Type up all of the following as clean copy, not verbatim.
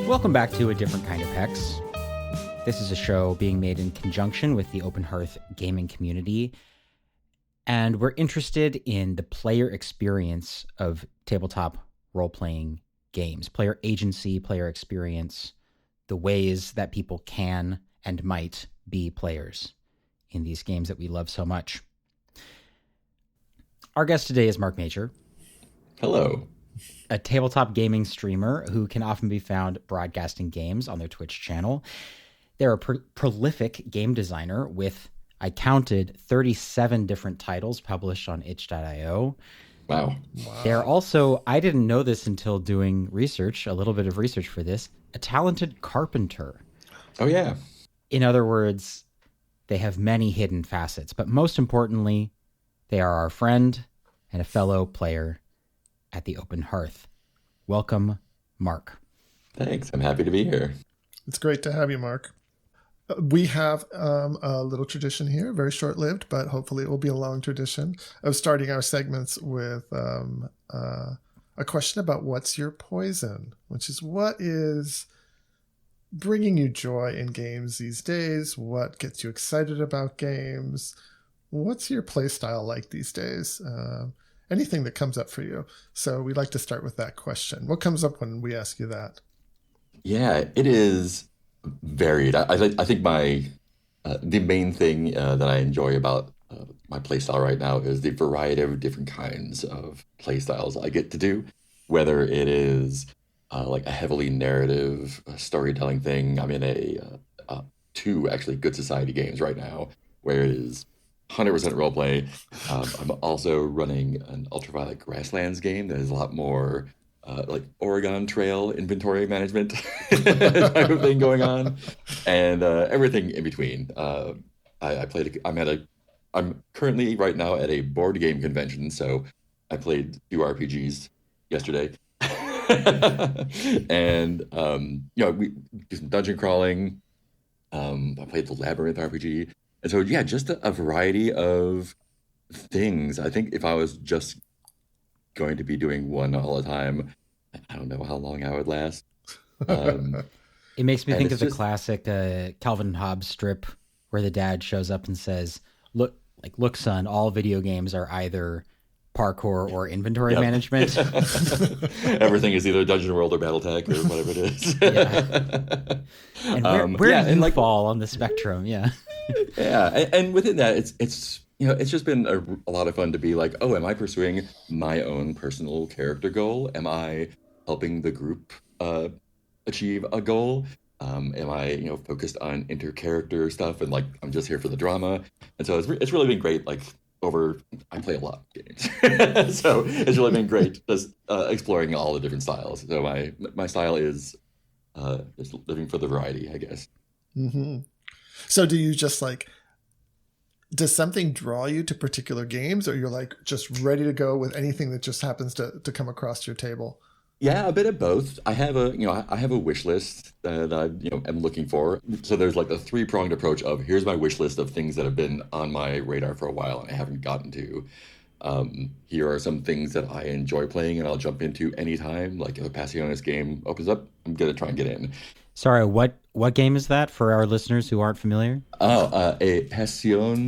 Welcome back to A Different Kind of Hex. This is a show being made in conjunction with the Open Hearth Gaming Community, and we're interested in the player experience of tabletop role-playing games, player agency, player experience, the ways that people can and might be players in these games that we love so much. Our guest today is Marc Majcher. Hello. A tabletop gaming streamer who can often be found broadcasting games on their Twitch channel. They're a prolific game designer with, I counted, 37 different titles published on itch.io. Wow. They're also, I didn't know this until doing research, a little bit of research for this, a talented carpenter. Oh, yeah. In other words, they have many hidden facets, but most importantly, they are our friend and a fellow player at the Open Hearth. Welcome, Marc. Thanks. I'm happy to be here. It's great to have you, Marc. We have a little tradition here, very short-lived, but hopefully it will be a long tradition, of starting our segments with a question about what's your poison, which is what is bringing you joy in games these days, what gets you excited about games, what's your play style like these days, anything that comes up for you. So we'd like to start with that question. What comes up when we ask you that? Yeah, it is varied. I think my the main thing that I enjoy about my playstyle right now is the variety of different kinds of playstyles I get to do, whether it is like a heavily narrative storytelling thing. I'm in two actually Good Society games right now, where it is 100% roleplay. I'm also running an Ultraviolet Grasslands game that is a lot more like Oregon Trail inventory management type of thing going on, and everything in between. I'm currently right now at a board game convention, so I played 2 RPGs yesterday, and we do some dungeon crawling. I played the Labyrinth RPG, and so yeah, just a variety of things. I think if I was just going to be doing one all the time, I don't know how long I would last. It makes me think of the classic Calvin and Hobbes strip where the dad shows up and says, look, son, all video games are either parkour or inventory management. Everything is either Dungeon World or Battletech or whatever it is. Yeah. And where do you fall on the spectrum? Yeah. Yeah. And within that, it's just been a lot of fun to be like, oh, am I pursuing my own personal character goal? Am I helping the group achieve a goal? Am I, focused on inter-character stuff and like I'm just here for the drama? And so it's really been great. Like I play a lot of games, so it's really been great just exploring all the different styles. So my style is just living for the variety, I guess. Mm-hmm. So do you just does something draw you to particular games, or you're like just ready to go with anything that just happens to come across your table? Yeah, a bit of both. I have a wish list that I am looking for. So there's like the 3-pronged approach of here's my wish list of things that have been on my radar for a while and I haven't gotten to. Here are some things that I enjoy playing and I'll jump into anytime. Like if a Passiones game opens up, I'm gonna try and get in. Sorry, what game is that for our listeners who aren't familiar? A Pasión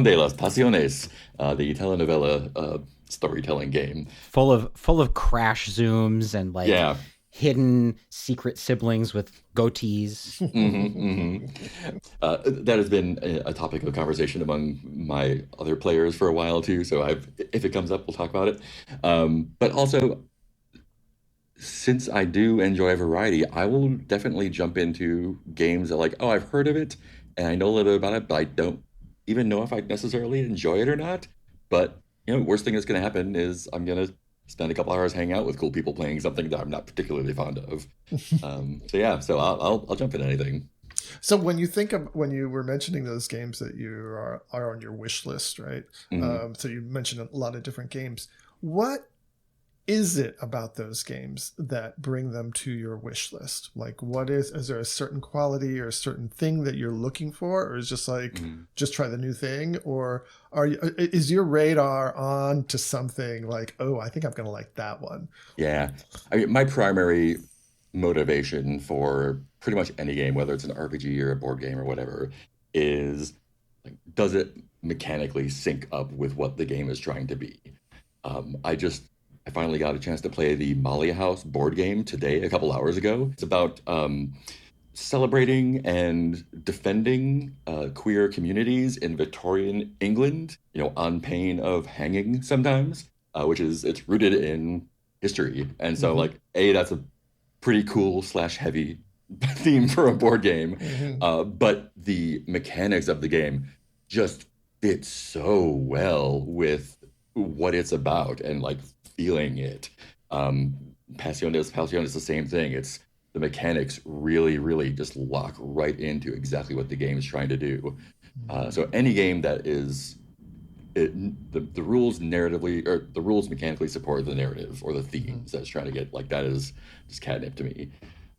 de las Pasiones, the telenovela storytelling game. Full of crash zooms and hidden secret siblings with goatees. That has been a topic of conversation among my other players for a while too. So if it comes up, we'll talk about it. But also, since I do enjoy variety, I will definitely jump into games that I've heard of it and I know a little bit about it, but I don't even know if I necessarily enjoy it or not. But worst thing that's going to happen is I'm going to spend a couple hours hanging out with cool people playing something that I'm not particularly fond of. So I'll jump into anything. So when you were mentioning those games that you are on your wish list, right? Mm-hmm. So you mentioned a lot of different games. What is it about those games that bring them to your wish list? Is there a certain quality or a certain thing that you're looking for, or is just just try the new thing? Or is your radar on to something like, oh, I think I'm going to like that one? Yeah. I mean, my primary motivation for pretty much any game, whether it's an RPG or a board game or whatever, is like, does it mechanically sync up with what the game is trying to be? I finally got a chance to play the Molly House board game today, a couple hours ago. It's about celebrating and defending queer communities in Victorian England, on pain of hanging sometimes, it's rooted in history. And so that's a pretty cool / heavy theme for a board game. But the mechanics of the game just fit so well with what it's about and like feeling it. Passiones is the same thing. It's the mechanics really, really just lock right into exactly what the game is trying to do. So any game that is the rules narratively or the rules mechanically support the narrative or the themes that's trying to get, like, that is just catnip to me.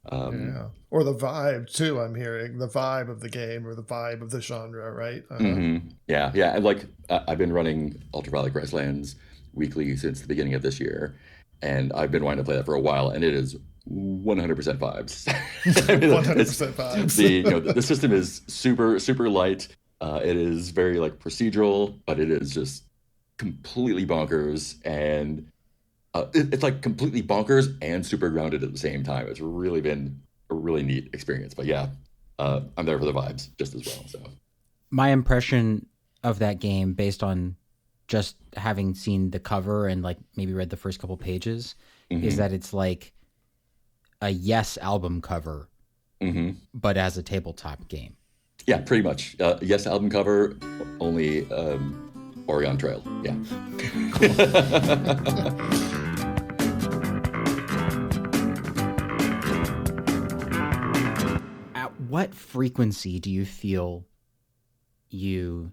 Or the vibe too. I'm hearing the vibe of the game or the vibe of the genre, right? Yeah. And like I've been running Ultraviolet Grasslands weekly since the beginning of this year, and I've been wanting to play that for a while, and it is 100% vibes. 100% vibes. The system is super, super light. It is very like procedural, but it is just completely bonkers, and it's like completely bonkers and super grounded at the same time. It's really been a really neat experience. But yeah, I'm there for the vibes just as well. So my impression of that game, based on just having seen the cover and like maybe read the first couple pages, is that it's like a Yes album cover, but as a tabletop game. Yeah, pretty much. Yes album cover, only Oregon Trail. Yeah. At what frequency do you feel you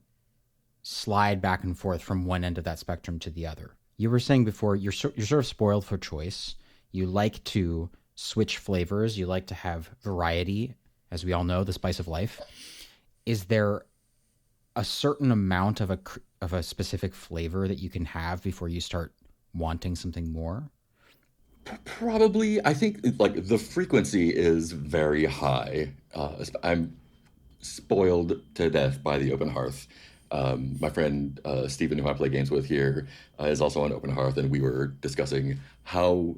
slide back and forth from one end of that spectrum to the other? You were saying before you're sort of spoiled for choice. You like to switch flavors. You like to have variety, as we all know, the spice of life. Is there a certain amount of a specific flavor that you can have before you start wanting something more? Probably. I think like the frequency is very high. I'm spoiled to death by the Open Hearth. My friend Stephen, who I play games with here, is also on Open Hearth, and we were discussing how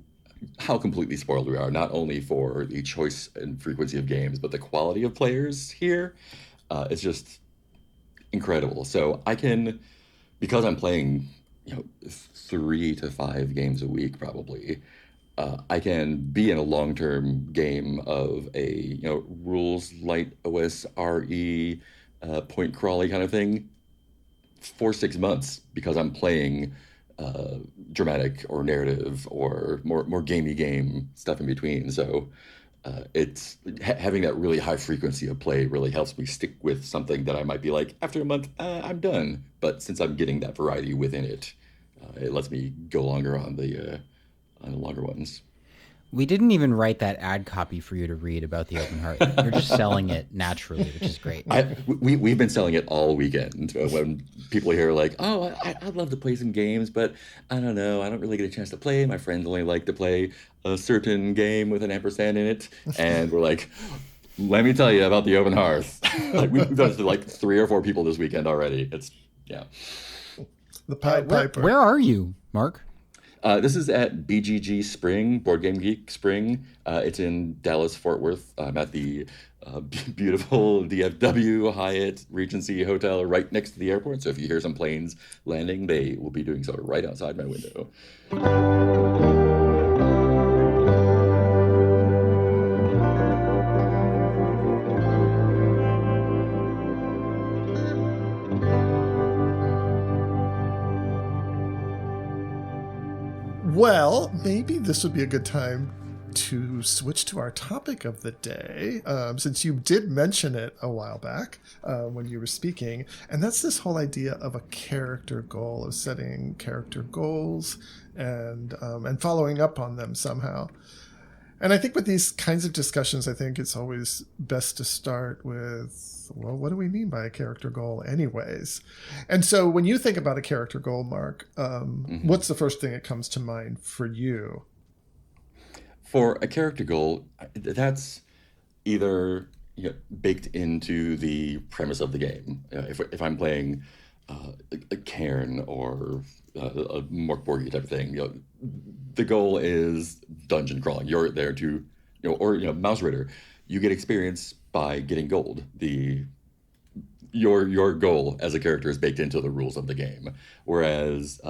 completely spoiled we are, not only for the choice and frequency of games, but the quality of players here. It's just incredible. So I can, because I'm playing, 3 to 5 games a week probably, I can be in a long-term game of a, rules light OSRE point crawly kind of thing for 6 months, because I'm playing dramatic or narrative or more gamey game stuff in between. So it's having that really high frequency of play really helps me stick with something that I might be like, after a month, I'm done. But since I'm getting that variety within it, it lets me go longer on the longer ones. We didn't even write that ad copy for you to read about the Open Hearth. You're just selling it naturally, which is great. We've been selling it all weekend. When people hear like, oh, I'd love to play some games, but I don't know, I don't really get a chance to play. My friends only like to play a certain game with an ampersand in it. And we're like, let me tell you about the Open Hearth. Like we've done it to like 3 or 4 people this weekend already. Yeah. The Pied Piper. Where are you, Mark? This is at BGG Spring, Board Game Geek Spring. It's in Dallas, Fort Worth. I'm at the beautiful DFW Hyatt Regency Hotel right next to the airport. So if you hear some planes landing, they will be doing so right outside my window. Well, maybe this would be a good time to switch to our topic of the day, since you did mention it a while back when you were speaking, and that's this whole idea of a character goal, of setting character goals and following up on them somehow. And I think with these kinds of discussions, I think it's always best to start with, well, what do we mean by a character goal anyways? And so when you think about a character goal, Mark, what's the first thing that comes to mind for you? For a character goal, that's either baked into the premise of the game. If I'm playing a Cairn or a Mork Borgie type of thing, the goal is dungeon crawling. You're there to, or Mouse Ritter, you get experience by getting gold. Your goal as a character is baked into the rules of the game, whereas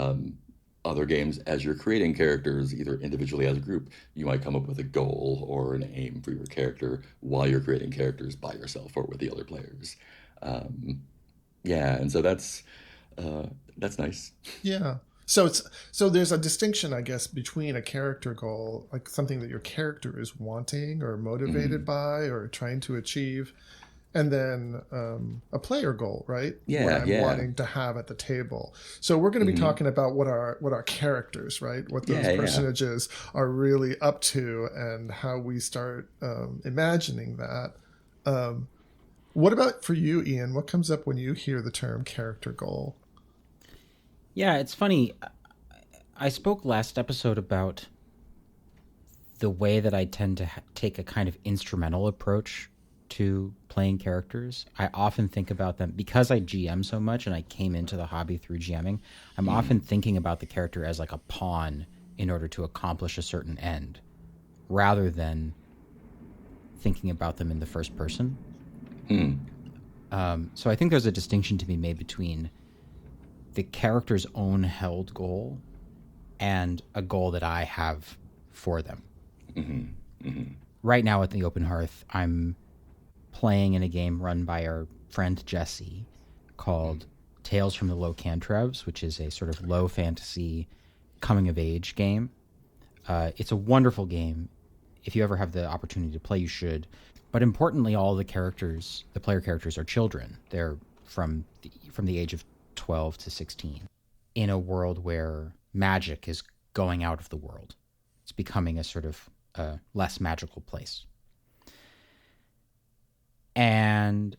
other games, as you're creating characters, either individually as a group, you might come up with a goal or an aim for your character while you're creating characters by yourself or with the other players. Yeah, and so that's nice. Yeah. So there's a distinction, I guess, between a character goal, like something that your character is wanting or motivated by or trying to achieve, and then a player goal, right? Yeah, what I'm yeah. wanting to have at the table. So we're going to be talking about what our characters, right? What those personages are really up to and how we start imagining that. What about for you, Ian? What comes up when you hear the term character goal? Yeah, it's funny. I spoke last episode about the way that I tend to take a kind of instrumental approach to playing characters. I often think about them because I GM so much and I came into the hobby through GMing. I'm often thinking about the character as like a pawn in order to accomplish a certain end rather than thinking about them in the first person. So I think there's a distinction to be made between the character's own held goal and a goal that I have for them. Right now at the Open Hearth, I'm playing in a game run by our friend José called Tales from the Low Cantrevs, which is a sort of low fantasy coming of age game. It's a wonderful game. If you ever have the opportunity to play, you should. But importantly, all the characters, the player characters, are children. They're from the age of 12 to 16 in a world where magic is going out of the world. It's becoming a sort of less magical place. And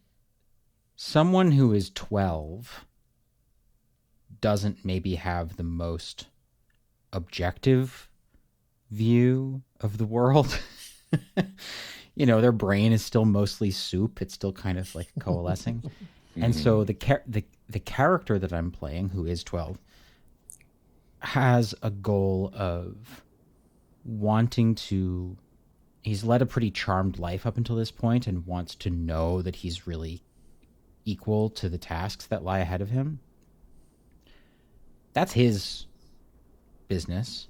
someone who is 12 doesn't maybe have the most objective view of the world. Their brain is still mostly soup. It's still kind of like coalescing. And so the character that I'm playing, who is 12, has a goal of wanting to... He's led a pretty charmed life up until this point and wants to know that he's really equal to the tasks that lie ahead of him. That's his business.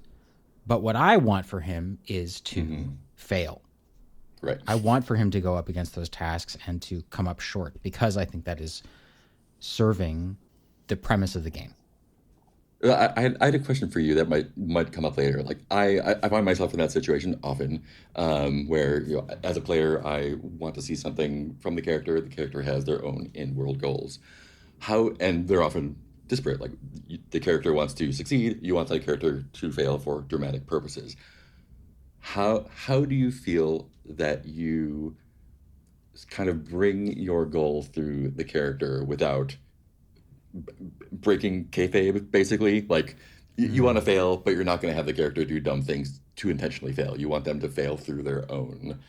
But what I want for him is to fail. Right. I want for him to go up against those tasks and to come up short because I think that is serving the premise of the game. I had a question for you that might come up later. Like I find myself in that situation often, where as a player I want to see something from the character. The character has their own in-world goals, and they're often disparate. Like the character wants to succeed, you want that character to fail for dramatic purposes. How do you feel that you kind of bring your goal through the character without breaking kayfabe, basically? Like you want to fail, but you're not going to have the character do dumb things to intentionally fail. You want them to fail through their own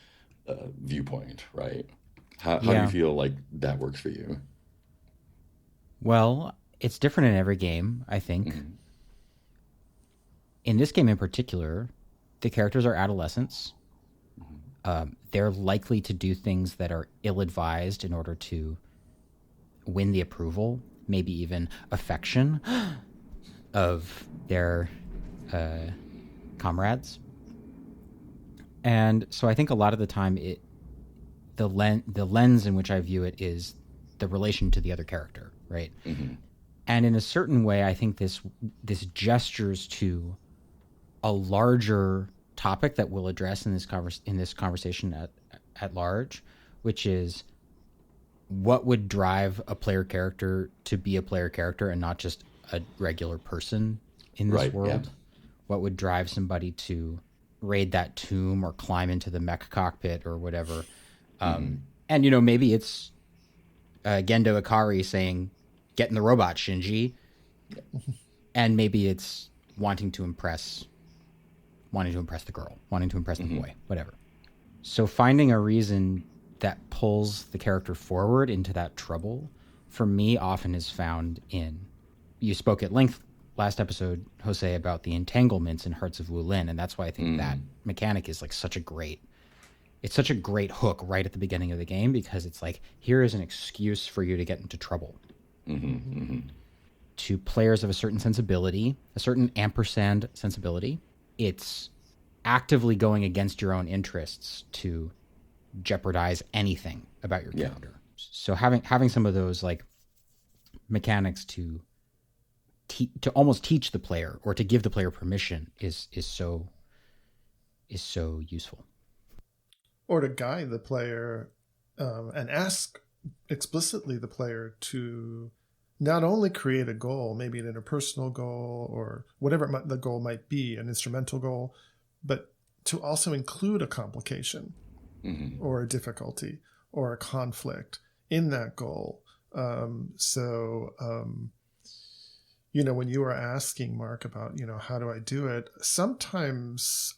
viewpoint, right? How do you feel like that works for you? Well, it's different in every game, I think. In this game in particular, the characters are adolescents. They're likely to do things that are ill-advised in order to win the approval, maybe even affection of their comrades. And so I think a lot of the time the lens in which I view it is the relation to the other character, right? And in a certain way, I think this gestures to a larger topic that we'll address in this conversation at large, which is what would drive a player character to be a player character and not just a regular person in this world. What would drive somebody to raid that tomb or climb into the mech cockpit or whatever. And maybe it's Gendo Ikari saying, "Get in the robot, Shinji." And maybe it's wanting to impress wanting to impress the girl, wanting to impress the boy, whatever. So finding a reason that pulls the character forward into that trouble, for me, often is found in, you spoke at length last episode, Jose, about the entanglements in Hearts of Wulin, and that's why I think that mechanic is like such a great hook right at the beginning of the game, because it's like, here is an excuse for you to get into trouble. To players of a certain sensibility, a certain ampersand sensibility, it's actively going against your own interests to jeopardize anything about your character. So having some of those like mechanics to almost teach the player, or to give the player permission, is so useful. Or to guide the player, and ask explicitly the player to not only create a goal, maybe an interpersonal goal or whatever the goal might be, an instrumental goal, but to also include a complication or a difficulty or a conflict in that goal. When you were asking, Mark, about, how do I do it? Sometimes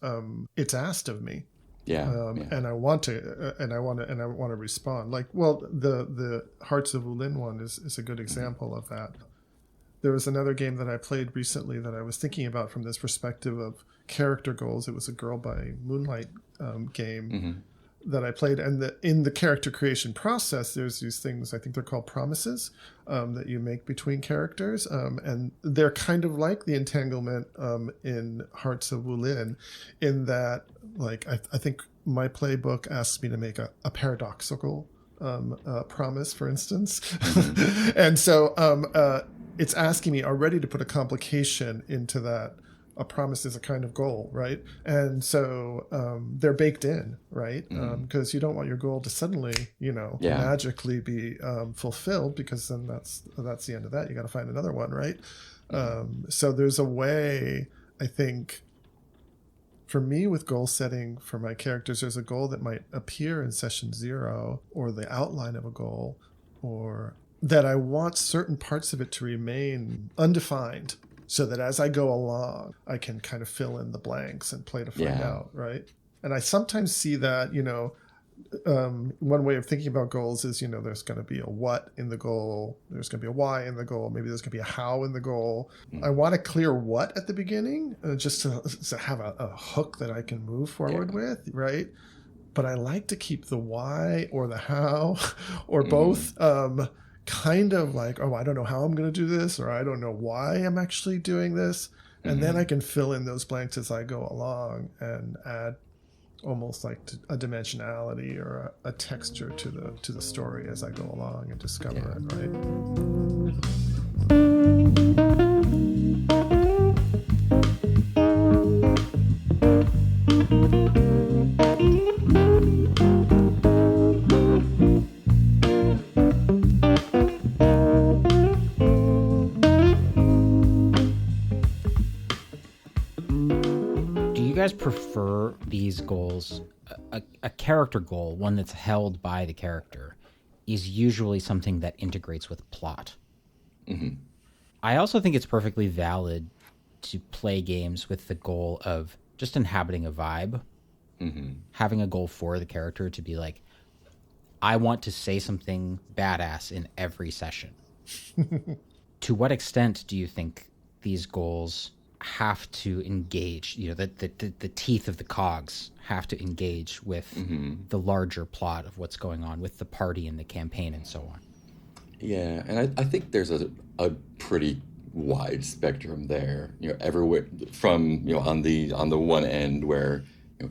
it's asked of me. And I want to respond. Like, well, the Hearts of Wulin one is a good example of that. There was another game that I played recently that I was thinking about from this perspective of character goals. It was a Girl by Moonlight game that I played, and in the character creation process, there's these things, I think they're called promises, that you make between characters, and they're kind of like the entanglement in Hearts of Wulin, in that, like, I think my playbook asks me to make a paradoxical promise, for instance, and so it's asking me already to put a complication into that. A promise is a kind of goal, right? And so they're baked in, right? Because you don't want your goal to suddenly, magically be fulfilled, because then that's the end of that. You got to find another one, right? So there's a way, I think, for me with goal setting for my characters, there's a goal that might appear in session 0, or the outline of a goal, or that I want certain parts of it to remain undefined, so that as I go along, I can kind of fill in the blanks and play to find out, right? And I sometimes see that, one way of thinking about goals is, there's going to be a what in the goal, there's going to be a why in the goal, maybe there's going to be a how in the goal. I want a clear what at the beginning, just to have a hook that I can move forward with, right? But I like to keep the why or the how or both kind of like, I don't know how I'm going to do this, or I don't know why I'm actually doing this. And then I can fill in those blanks as I go along and add almost like a dimensionality or a texture to the story as I go along and discover it, right? Prefer these goals, a character goal, one that's held by the character, is usually something that integrates with plot. I also think it's perfectly valid to play games with the goal of just inhabiting a vibe, having a goal for the character to be like, I want to say something badass in every session. To what extent do you think these goals have to engage, the teeth of the cogs have to engage with the larger plot of what's going on with the party and the campaign and so on? Yeah, and I think there's a pretty wide spectrum there. Everywhere from on the one end where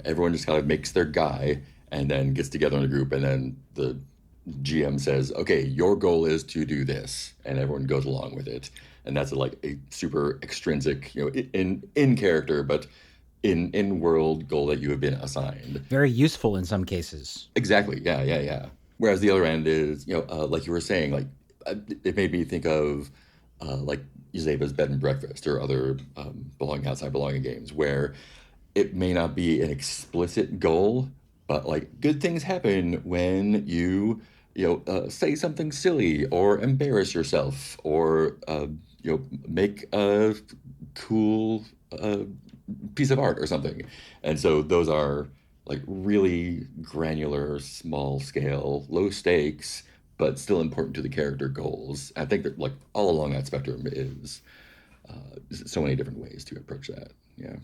everyone just kind of makes their guy and then gets together in a group, and then the GM says, "Okay, your goal is to do this," and everyone goes along with it. And that's a super extrinsic, in character, but in world goal that you have been assigned. Very useful in some cases. Exactly. Yeah. Whereas the other end is, like you were saying, it made me think of like Jose's Bed and Breakfast or other belonging outside belonging games, where it may not be an explicit goal, but good things happen when you say something silly or embarrass yourself or make a cool piece of art or something. And so those are like really granular, small scale, low stakes, but still important to the character goals. I think that like all along that spectrum is so many different ways to approach that. Yeah.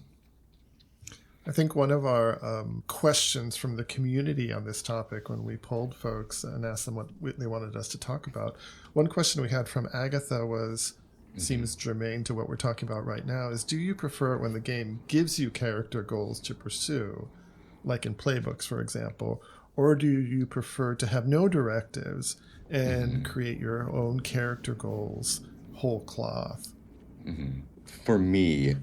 I think one of our questions from the community on this topic, when we polled folks and asked them what they wanted us to talk about, one question we had from Agatha was, seems germane to what we're talking about right now, is do you prefer it when the game gives you character goals to pursue, like in playbooks, for example, or do you prefer to have no directives and create your own character goals whole cloth? For me,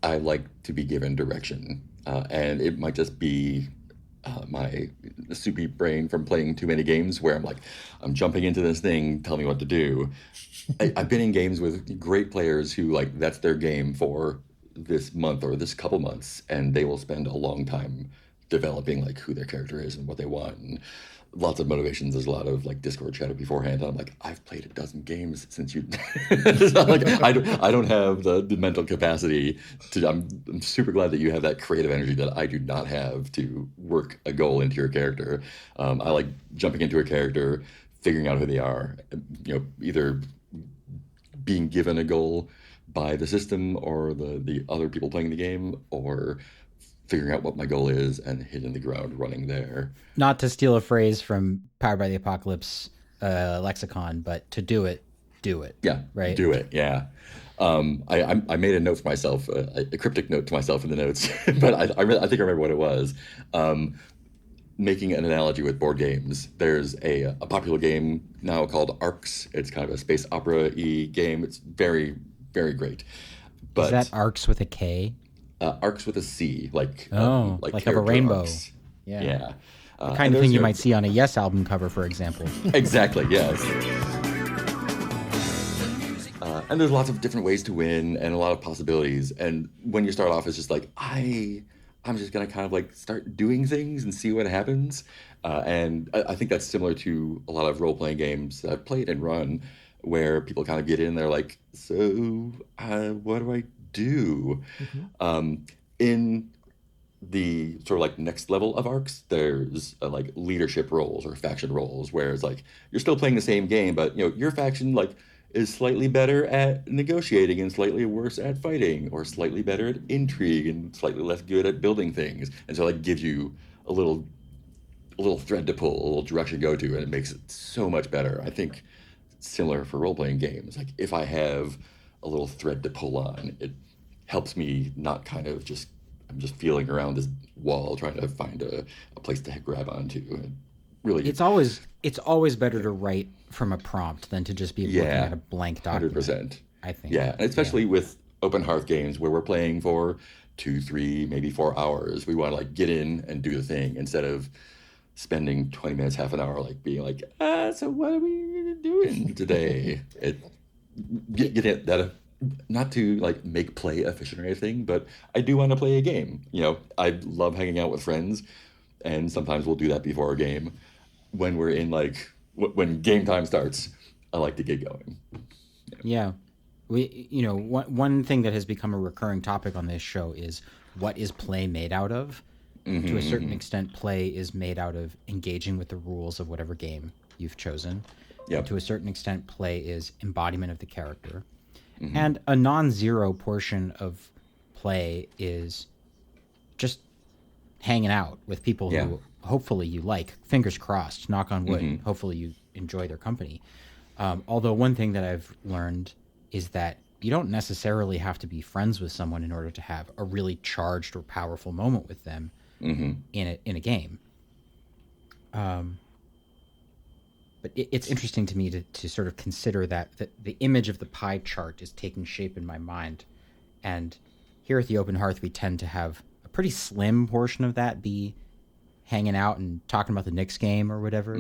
I like to be given direction. And it might just be my soupy brain from playing too many games where I'm like, I'm jumping into this thing, tell me what to do. I've been in games with great players who like that's their game for this month or this couple months, and they will spend a long time developing like who their character is and what they want, and lots of motivations. There's a lot of like Discord chatter beforehand. I'm like, I've played a dozen games since you. It's not like I don't have the mental capacity to. I'm super glad that you have that creative energy that I do not have to work a goal into your character. I like jumping into a character, figuring out who they are. Either being given a goal by the system or the other people playing the game, or figuring out what my goal is and hitting the ground running there. Not to steal a phrase from Powered by the Apocalypse lexicon, but to do it, do it. Yeah, right. Do it. Yeah. I made a note for myself, a cryptic note to myself in the notes, but I think I remember what it was. Making an analogy with board games, there's a popular game now called Arcs. It's kind of a space opera-y game. It's very, very great. But is that Arcs with a K? Arcs with a C, like of a rainbow. Arcs. Yeah. The kind of thing you might see on a Yes album cover, for example. Exactly. Yes. And there's lots of different ways to win and a lot of possibilities. And when you start off, it's just like I'm just gonna kind of like start doing things and see what happens. And I think that's similar to a lot of role-playing games that I've played and run, where people kind of get in, they're like, so what do I do? In the sort of like next level of arcs, there's like leadership roles or faction roles, where it's like you're still playing the same game, but your faction like is slightly better at negotiating and slightly worse at fighting, or slightly better at intrigue and slightly less good at building things, and so like gives you a little thread to pull, a little direction to go to, and it makes it so much better. I think similar for role-playing games, like if I have a little thread to pull on, it helps me not kind of I'm just feeling around this wall trying to find a place to grab onto. And really, it's always better to write from a prompt than to just be looking at a blank document. 100%. I think. Yeah, and especially with Open Hearth games where we're playing for 2, 3, maybe 4 hours, we want to like get in and do the thing instead of spending 20 minutes, half an hour, like being like, so what are we doing today? Get that. Not to like make play efficient or anything, but I do want to play a game. I love hanging out with friends, and sometimes we'll do that before a game. When we're in like when game time starts, I like to get going. Yeah. One thing that has become a recurring topic on this show is what is play made out of? To a certain extent, play is made out of engaging with the rules of whatever game you've chosen. Yep. To a certain extent, play is embodiment of the character. And a non-zero portion of play is just hanging out with people who hopefully you like. Fingers crossed, knock on wood. Hopefully you enjoy their company. Although one thing that I've learned is that you don't necessarily have to be friends with someone in order to have a really charged or powerful moment with them in a game. But it's interesting to me to sort of consider that the image of the pie chart is taking shape in my mind. And here at the Open Hearth, we tend to have a pretty slim portion of that be hanging out and talking about the Knicks game or whatever.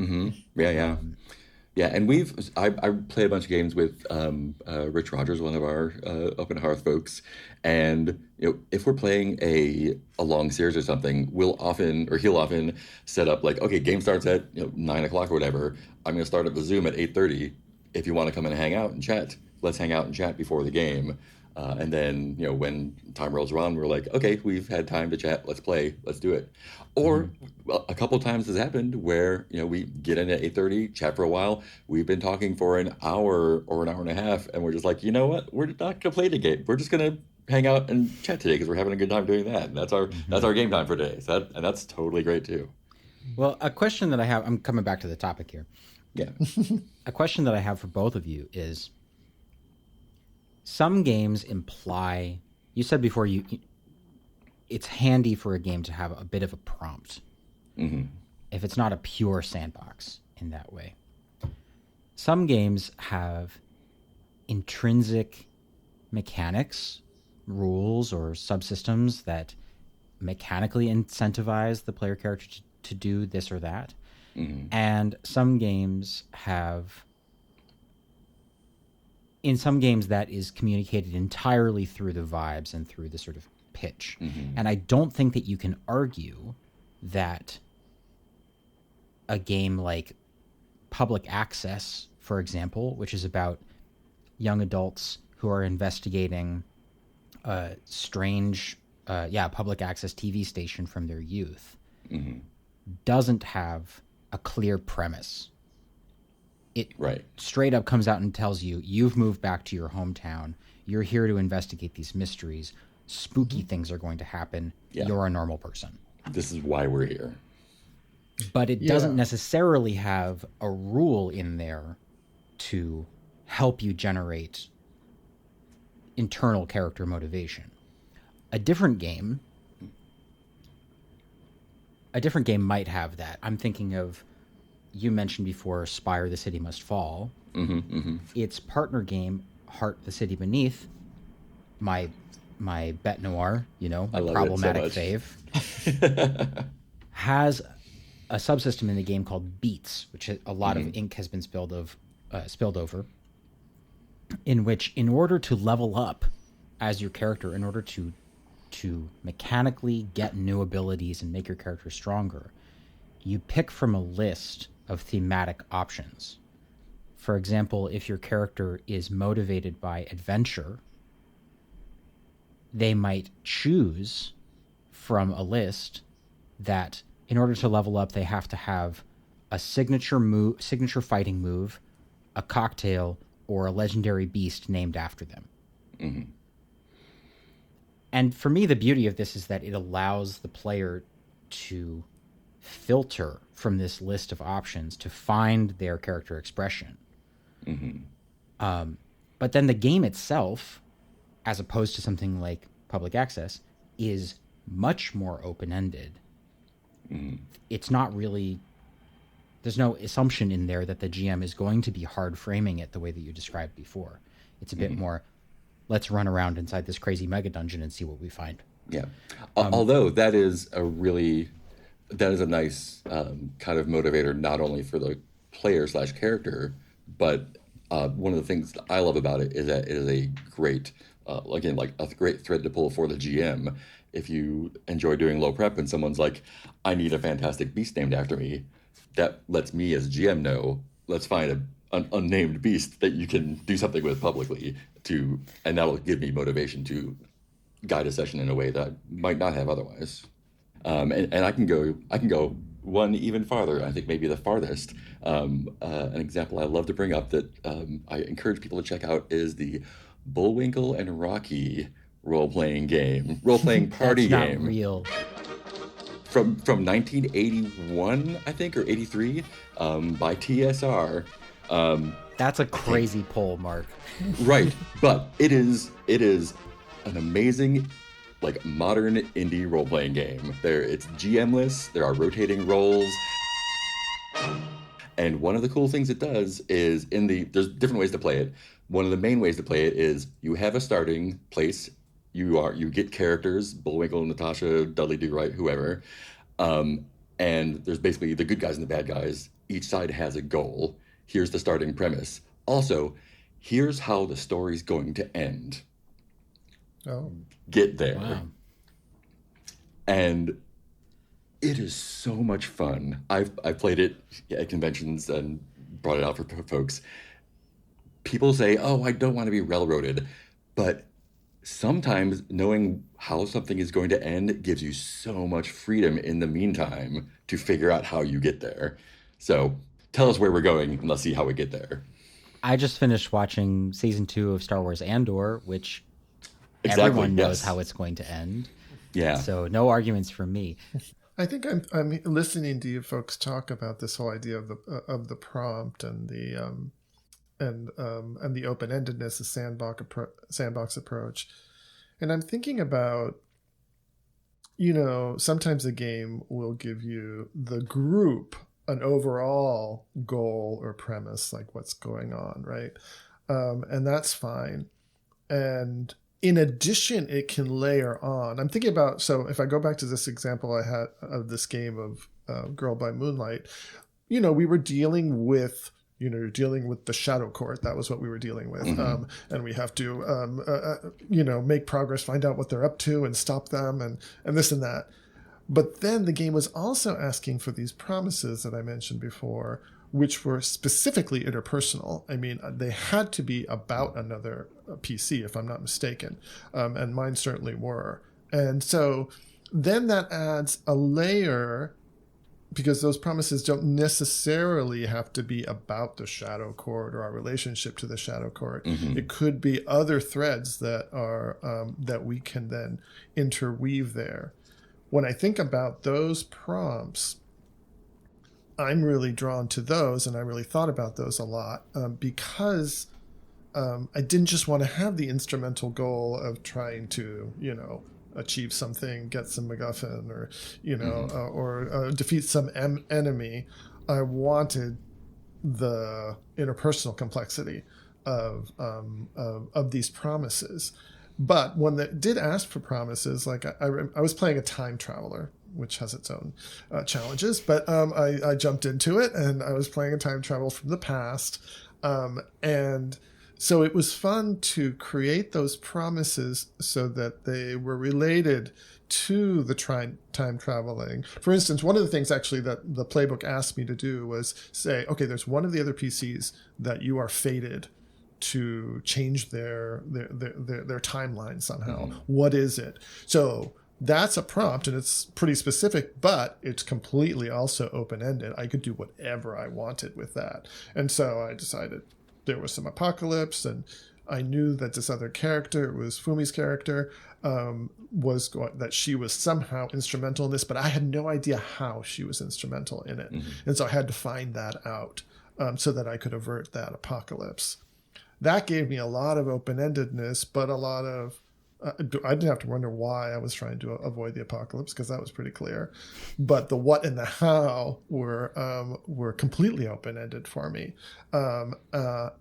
Yeah, and I play a bunch of games with Rich Rogers, one of our Open Hearth folks, and if we're playing a long series or something, he'll often set up like, okay, game starts at 9 o'clock or whatever. I'm going to start up the Zoom at 8:30. If you want to come in and hang out and chat, let's hang out and chat before the game. And then, when time rolls around, we're like, okay, we've had time to chat. Let's play. Let's do it. Or well, a couple times has happened where, we get in at 8:30, chat for a while. We've been talking for an hour or an hour and a half. And we're just like, you know what? We're not going to play the game. We're just going to hang out and chat today because we're having a good time doing that. And that's our game time for today. So that's totally great too. Well, a question that I have, I'm coming back to the topic here. Yeah. A question that I have for both of you is, some games imply, you said before, it's handy for a game to have a bit of a prompt. If it's not a pure sandbox in that way. Some games have intrinsic mechanics, rules, or subsystems that mechanically incentivize the player character to do this or that. And some games have... In some games, that is communicated entirely through the vibes and through the sort of pitch. And I don't think that you can argue that a game like Public Access, for example, which is about young adults who are investigating a strange, public access TV station from their youth, doesn't have a clear premise. It straight up comes out and tells you, you've moved back to your hometown. You're here to investigate these mysteries. Spooky things are going to happen. Yeah. You're a normal person. This is why we're here. But it doesn't necessarily have a rule in there to help you generate internal character motivation. A different game might have that. I'm thinking of, you mentioned before, Spire: The City Must Fall. Its partner game, Heart: The City Beneath, my bet noir, problematic fave, has a subsystem in the game called Beats, which a lot of ink has been spilled over, in which, in order to level up as your character, in order to mechanically get new abilities and make your character stronger, you pick from a list of thematic options. For example, if your character is motivated by adventure, they might choose from a list that, in order to level up, they have to have a signature fighting move, a cocktail, or a legendary beast named after them. And for me, the beauty of this is that it allows the player to filter from this list of options to find their character expression. But then the game itself, as opposed to something like Public Access, is much more open-ended. It's not really... There's no assumption in there that the GM is going to be hard framing it the way that you described before. It's a bit more, let's run around inside this crazy mega dungeon and see what we find. Yeah. Although that is a nice kind of motivator, not only for the player/character, but one of the things that I love about it is that it is a great, a great thread to pull for the GM. If you enjoy doing low prep and someone's like, I need a fantastic beast named after me, that lets me as GM know, let's find an unnamed beast that you can do something with publicly and that'll give me motivation to guide a session in a way that I might not have otherwise. And I can go one even farther. I think maybe the farthest. An example I love to bring up that I encourage people to check out is the Bullwinkle and Rocky role-playing party That's game. Not real. From 1981, I think, or 83, by TSR. That's a crazy poll, Mark. Right, but it is an amazing, modern indie role-playing game. It's GM-less. There are rotating roles. And one of the cool things it does is there's different ways to play it. One of the main ways to play it is you have a starting place. You get characters, Bullwinkle, Natasha, Dudley Do-Right, whoever. And there's basically the good guys and the bad guys. Each side has a goal. Here's the starting premise. Also, here's how the story's going to end. Oh. Get there. Wow. And it is so much fun. I've played it at conventions and brought it out for folks. People say, oh, I don't want to be railroaded. But sometimes knowing how something is going to end gives you so much freedom in the meantime to figure out how you get there. So tell us where we're going and let's see how we get there. I just finished watching season 2 of Star Wars Andor, which Exactly, everyone knows yes. how it's going to end. Yeah. So no arguments from me. I think I'm listening to you folks talk about this whole idea of the prompt and the open-endedness, the sandbox approach, and I'm thinking about, sometimes a game will give you the group an overall goal or premise, like what's going on, right? And that's fine. And in addition, it can layer on. I'm thinking about, so if I go back to this example I had of this game of Girl by Moonlight, we were dealing with, you're dealing with the Shadow Court. That was what we were dealing with. Mm-hmm. And we have to, make progress, find out what they're up to and stop them and this and that. But then the game was also asking for these promises that I mentioned before, which were specifically interpersonal. I mean, they had to be about another PC, if I'm not mistaken. And mine certainly were. And so then that adds a layer, because those promises don't necessarily have to be about the Shadow Court or our relationship to the Shadow Court. Mm-hmm. It could be other threads that are that we can then interweave there. When I think about those prompts, I'm really drawn to those, and I really thought about those a lot because I didn't just want to have the instrumental goal of trying to, achieve something, get some MacGuffin, or or defeat some enemy. I wanted the interpersonal complexity of these promises. But when they did ask for promises, like I was playing a time traveler, which has its own challenges, but I jumped into it, and I was playing a time travel from the past. And so it was fun to create those promises so that they were related to the time traveling. For instance, one of the things actually that the playbook asked me to do was say, okay, there's one of the other PCs that you are fated to change their timeline somehow. Mm-hmm. What is it? So that's a prompt, and it's pretty specific, but it's completely also open-ended. I could do whatever I wanted with that. And so I decided there was some apocalypse, and I knew that this other character, it was Fumi's character, that she was somehow instrumental in this, but I had no idea how she was instrumental in it. Mm-hmm. And so I had to find that out so that I could avert that apocalypse. That gave me a lot of open-endedness, but a lot of I didn't have to wonder why I was trying to avoid the apocalypse, because that was pretty clear. But the what and the how were completely open-ended for me. And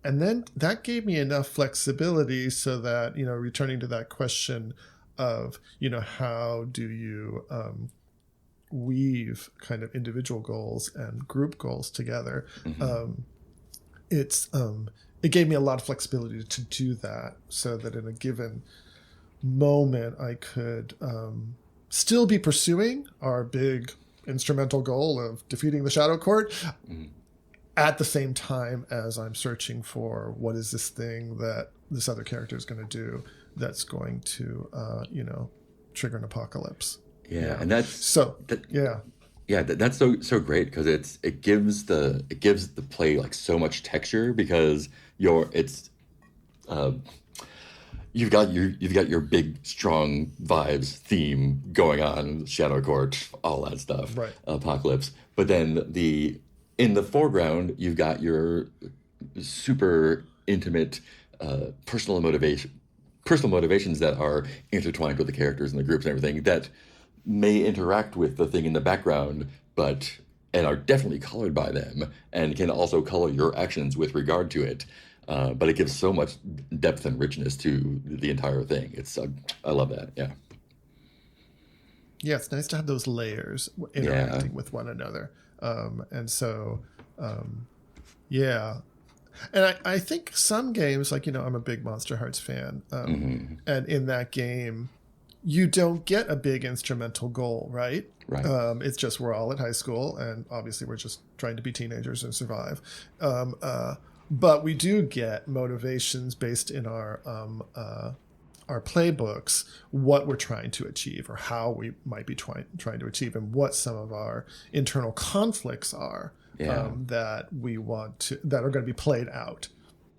then that gave me enough flexibility so that, returning to that question of, how do you weave kind of individual goals and group goals together? Mm-hmm. It gave me a lot of flexibility to do that, so that in a given moment I could still be pursuing our big instrumental goal of defeating the Shadow Court, at the same time as I'm searching for what is this thing that this other character is going to do that's going to trigger an apocalypse. Yeah. And that's that's so great, because it gives the play like so much texture, because you've got your big strong vibes theme going on, Shadow Court, all that stuff, right. Apocalypse. But then in the foreground, you've got your super intimate personal motivations that are intertwined with the characters and the groups and everything that may interact with the thing in the background, and are definitely colored by them, and can also color your actions with regard to it. But it gives so much depth and richness to the entire thing. I love that. Yeah. Yeah, it's nice to have those layers interacting with one another. And so, And I think some games, like, I'm a big Monster Hearts fan. And in that game, you don't get a big instrumental goal, right? Right. It's just we're all at high school, and obviously we're just trying to be teenagers and survive. But we do get motivations based in our our playbooks what we're trying to achieve, or how we might be trying to achieve, and what some of our internal conflicts are that we want to, that are going to be played out,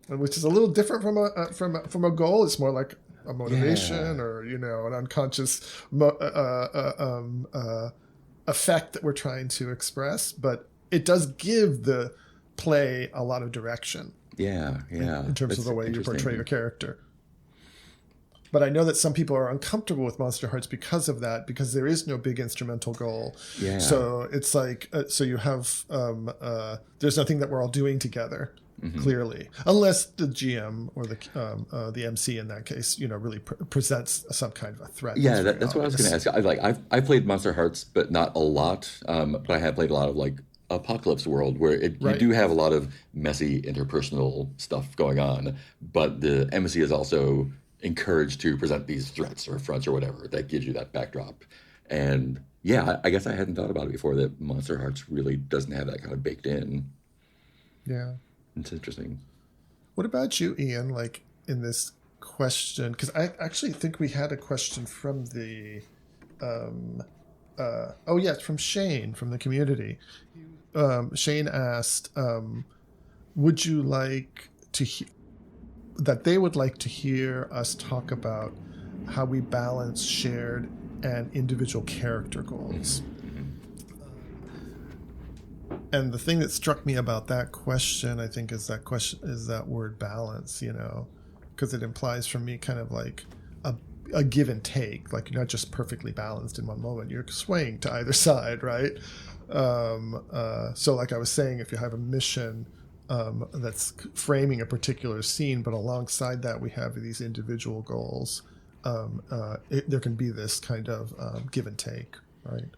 which is a little different from a goal. It's more like a motivation or an unconscious effect that we're trying to express, but it does give the play a lot of direction. In terms of the way you portray your character. But I know that some people are uncomfortable with Monster Hearts because of that, because there is no big instrumental goal. So it's like, so you have, there's nothing that we're all doing together, clearly, unless the GM or the MC in that case, really presents some kind of a threat. That's what I was going to ask. I've played Monster Hearts, but not a lot. But I have played a lot of Apocalypse World, where you do have a lot of messy interpersonal stuff going on, but the MC is also encouraged to present these threats or fronts or whatever that gives you that backdrop. And I guess I hadn't thought about it before, that Monster Hearts really doesn't have that kind of baked in. It's interesting. What about you, Ian, in this question? Because I actually think we had a question from the from Shane from the community. Shane asked, would you like to that they would like to hear us talk about how we balance shared and individual character goals. And the thing that struck me about that question, I think, is that word balance, because it implies for me kind of like a give and take, like you're not just perfectly balanced in one moment, you're swaying to either side, right? So like I was saying, if you have a mission that's framing a particular scene, but alongside that we have these individual goals, there can be this kind of give and take, right?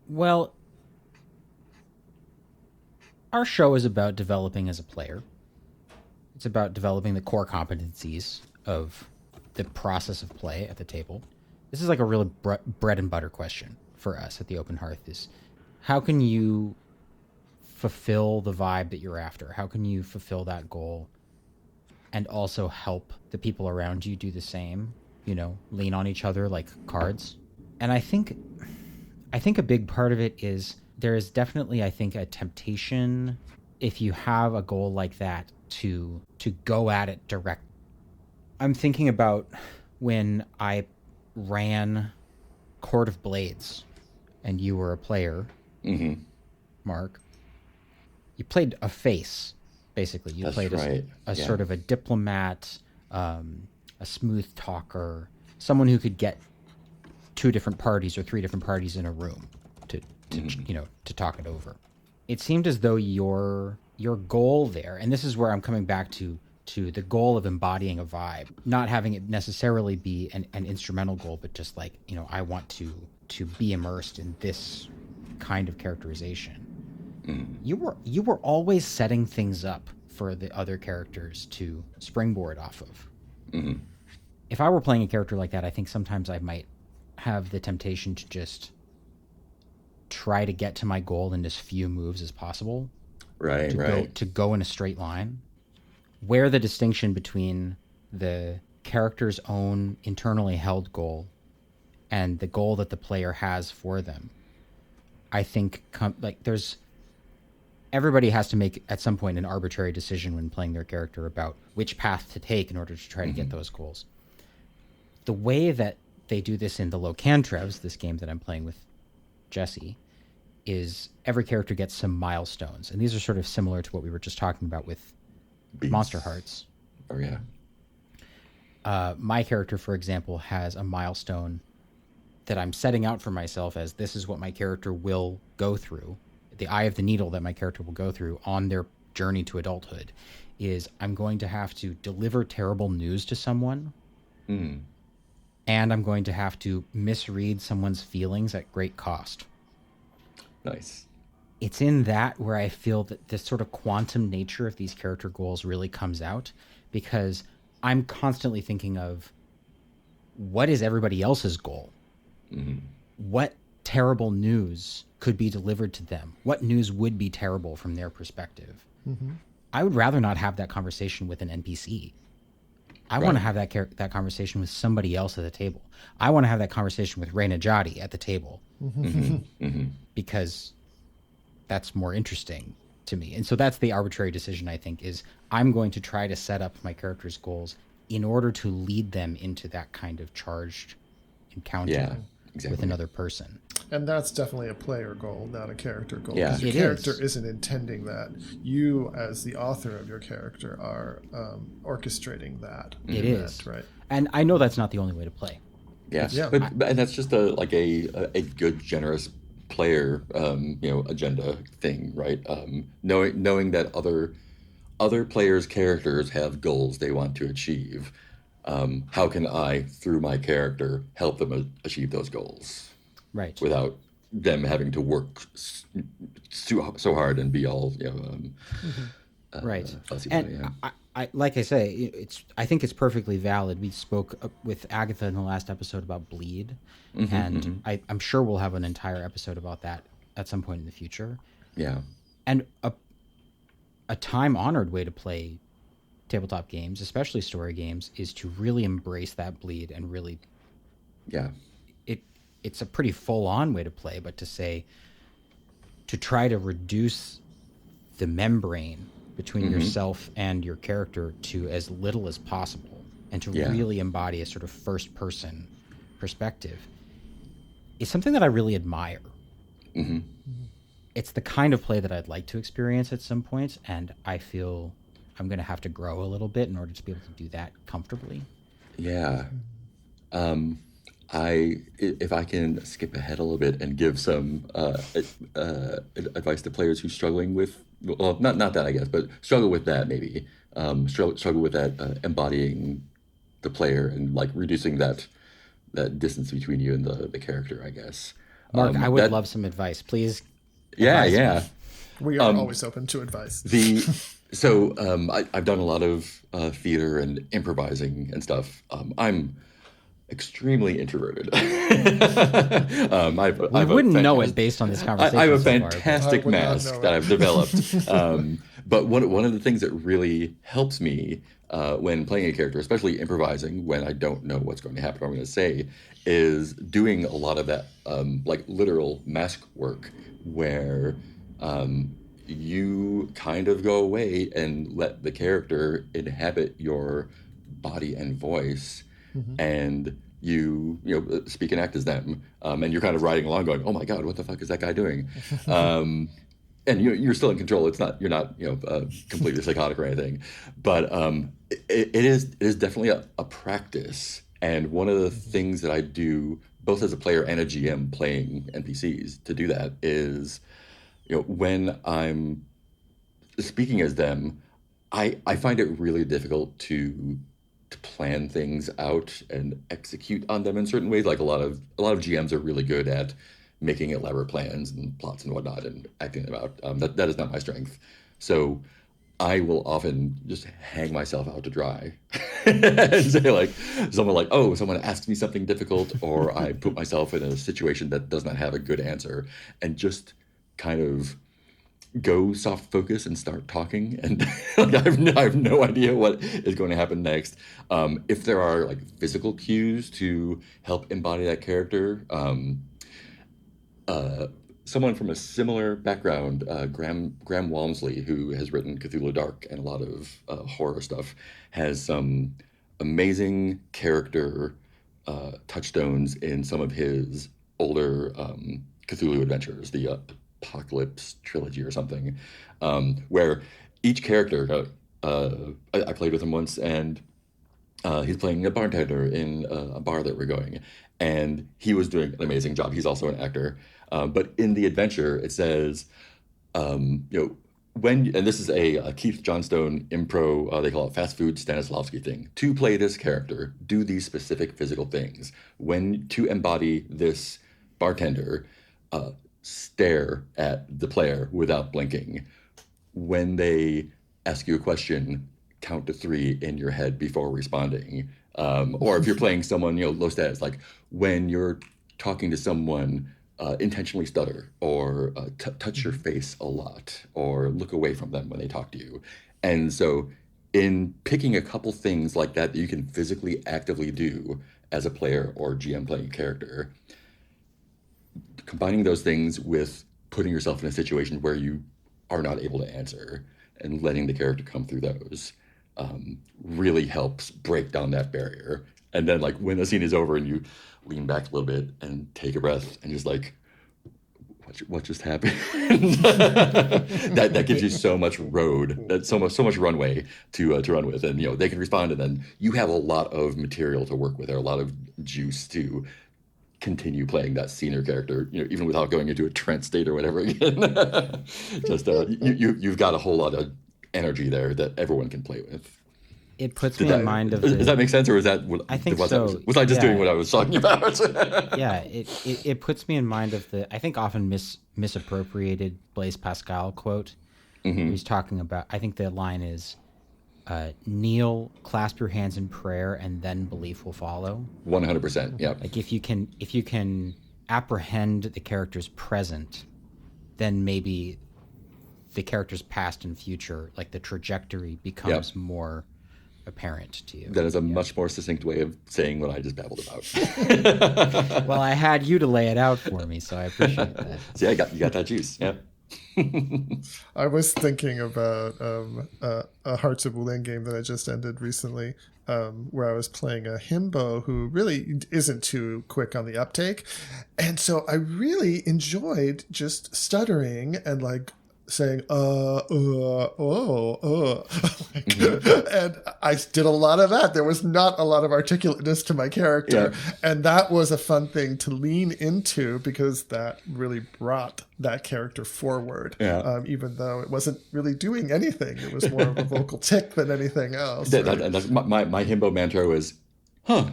Well, our show is about developing as a player. It's about developing the core competencies of the process of play at the table. This is like a real bread and butter question for us at the Open Hearth, is how can you fulfill the vibe that you're after? How can you fulfill that goal and also help the people around you do the same, lean on each other like cards? And I think a big part of it is there is definitely, I think, a temptation, if you have a goal like that, to go at it direct. I'm thinking about when I ran Court of Blades and you were a player, Mark. You played a face, basically. You played a sort of a diplomat, a smooth talker, someone who could get 2 different parties or 3 different parties in a room to talk it over. It seemed as though your goal there, and this is where I'm coming back to the goal of embodying a vibe, not having it necessarily be an instrumental goal, but just like, I want to be immersed in this kind of characterization. You were always setting things up for the other characters to springboard off of. If I were playing a character like that, I think sometimes I might have the temptation to just try to get to my goal in as few moves as possible. To go in a straight line. Where the distinction between the character's own internally held goal and the goal that the player has for them, I think everybody has to make at some point an arbitrary decision when playing their character about which path to take in order to try to get those goals. The way that they do this in the Locantreves, this game that I'm playing with Jesse, is every character gets some milestones. And these are sort of similar to what we were just talking about with Monster Hearts. Oh, yeah. My character, for example, has a milestone that I'm setting out for myself as this is what my character will go through. The eye of the needle that my character will go through on their journey to adulthood is I'm going to have to deliver terrible news to someone. And I'm going to have to misread someone's feelings at great cost. Nice. It's in that where I feel that this sort of quantum nature of these character goals really comes out, because I'm constantly thinking of what is everybody else's goal? What terrible news could be delivered to them? What news would be terrible from their perspective? I would rather not have that conversation with an NPC. I want to have that conversation with somebody else at the table. I want to have that conversation with Reyna Jadi at the table because that's more interesting to me. And so that's the arbitrary decision, I think, is I'm going to try to set up my character's goals in order to lead them into that kind of charged encounter with another person. And that's definitely a player goal, not a character goal. Yeah. Because your character isn't intending that. You, as the author of your character, are orchestrating that. It is. Right. And I know that's not the only way to play. Yeah. But and that's just a good, generous player, agenda thing, right? Knowing that other players' characters have goals they want to achieve. How can I, through my character, help them achieve those goals? Right. Without them having to work so hard and be all, right. fussy And about it, I like I say, I think it's perfectly valid. We spoke with Agatha in the last episode about bleed, and I'm sure we'll have an entire episode about that at some point in the future. Yeah. And a time-honored way to play tabletop games, especially story games, is to really embrace that bleed and really it's a pretty full-on way to play, but to try to reduce the membrane between yourself and your character to as little as possible and to really embody a sort of first-person perspective is something that I really admire. It's the kind of play that I'd like to experience at some point, and I feel I'm going to have to grow a little bit in order to be able to do that comfortably. Yeah. If I can skip ahead a little bit and give some advice to players who's struggling with, well, not that I guess, but struggle with that maybe, struggle with that embodying the player and like reducing that distance between you and the character, I guess. Mark, I would love some advice, please. Yeah. We are always open to advice. I've done a lot of theater and improvising and stuff. I'm extremely introverted. I wouldn't know it based on this conversation. I have a fantastic mask that I've developed. But one of the things that really helps me when playing a character, especially improvising, when I don't know what's going to happen or I'm going to say, is doing a lot of that like literal mask work where you kind of go away and let the character inhabit your body and voice, and you speak and act as them, and you're kind of riding along going, oh my god, what the fuck is that guy doing? And you're still in control. You're not completely psychotic or anything, but it is definitely a practice. And one of the things that I do both as a player and a GM playing NPCs to do that is, when I'm speaking as them, I find it really difficult to plan things out and execute on them in certain ways. Like a lot of GMs are really good at making elaborate plans and plots and whatnot and acting them out. That is not my strength. So I will often just hang myself out to dry and say like, someone asks me something difficult, or I put myself in a situation that does not have a good answer, and just kind of go soft focus and start talking. And like, I have no idea what is going to happen next. If there are like physical cues to help embody that character, someone from a similar background, Graham Walmsley, who has written Cthulhu Dark and a lot of horror stuff, has some amazing character touchstones in some of his older Cthulhu adventures, the Apocalypse trilogy or something, where each character, I played with him once, and he's playing a bartender in a bar that we're going, and he was doing an amazing job. He's also an actor. But in the adventure, it says, and this is a Keith Johnstone improv, they call it fast food Stanislavski thing. To play this character, do these specific physical things. When to embody this bartender, stare at the player without blinking. When they ask you a question, count to 3 in your head before responding. Or if you're playing someone, low status, like when you're talking to someone, intentionally stutter, or touch your face a lot, or look away from them when they talk to you. And so in picking a couple things like that you can physically actively do as a player or GM playing a character, combining those things with putting yourself in a situation where you are not able to answer and letting the character come through those really helps break down that barrier. And then like when the scene is over and you lean back a little bit and take a breath and just like, what just happened? that gives you so much so much runway to run with, and they can respond, and then you have a lot of material to work with, or a lot of juice to continue playing that senior character, even without going into a trance state or whatever again. Just you've got a whole lot of energy there that everyone can play with. It puts me in mind of. Does that make sense, or is that? I think so. Was I just doing what I was talking about? Yeah, it puts me in mind of the, I think, often misappropriated Blaise Pascal quote. Mm-hmm. He's talking about. I think the line is, "Kneel, clasp your hands in prayer, and then belief will follow." 100%. Yeah. Like if you can apprehend the character's present, then maybe the character's past and future, like the trajectory, becomes more apparent to you. That is a much more succinct way of saying what I just babbled about. Well, I had you to lay it out for me, so I appreciate that. See, you got that juice. Yeah. I was thinking about a Hearts of Wulin game that I just ended recently, where I was playing a himbo who really isn't too quick on the uptake. And so I really enjoyed just stuttering and like saying, and I did a lot of that. There was not a lot of articulateness to my character. Yeah. And that was a fun thing to lean into, because that really brought that character forward. Yeah. Even though it wasn't really doing anything. It was more of a vocal tick than anything else. That's my himbo mantra was, huh.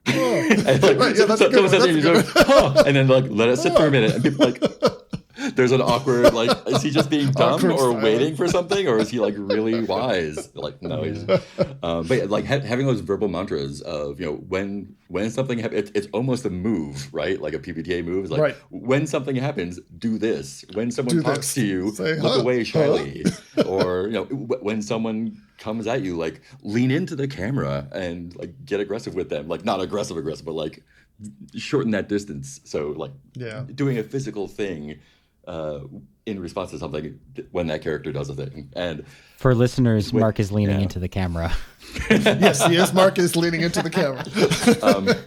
Oh. And then like let it sit for a minute, and people like, there's an awkward, like, is he just being dumb or waiting for something, or is he like really wise? Like, no, he's. But like having those verbal mantras of when something happens, it's almost a move, right? Like a PBTA move is like, when something happens, do this. When someone talks to you, look away shyly, or when someone comes at you, like lean into the camera and like get aggressive with them, like not aggressive, but like shorten that distance. So like doing a physical thing in response to something when that character does a thing. And for listeners, Mark is leaning into the camera. Yes, he is. Mark is leaning into the camera.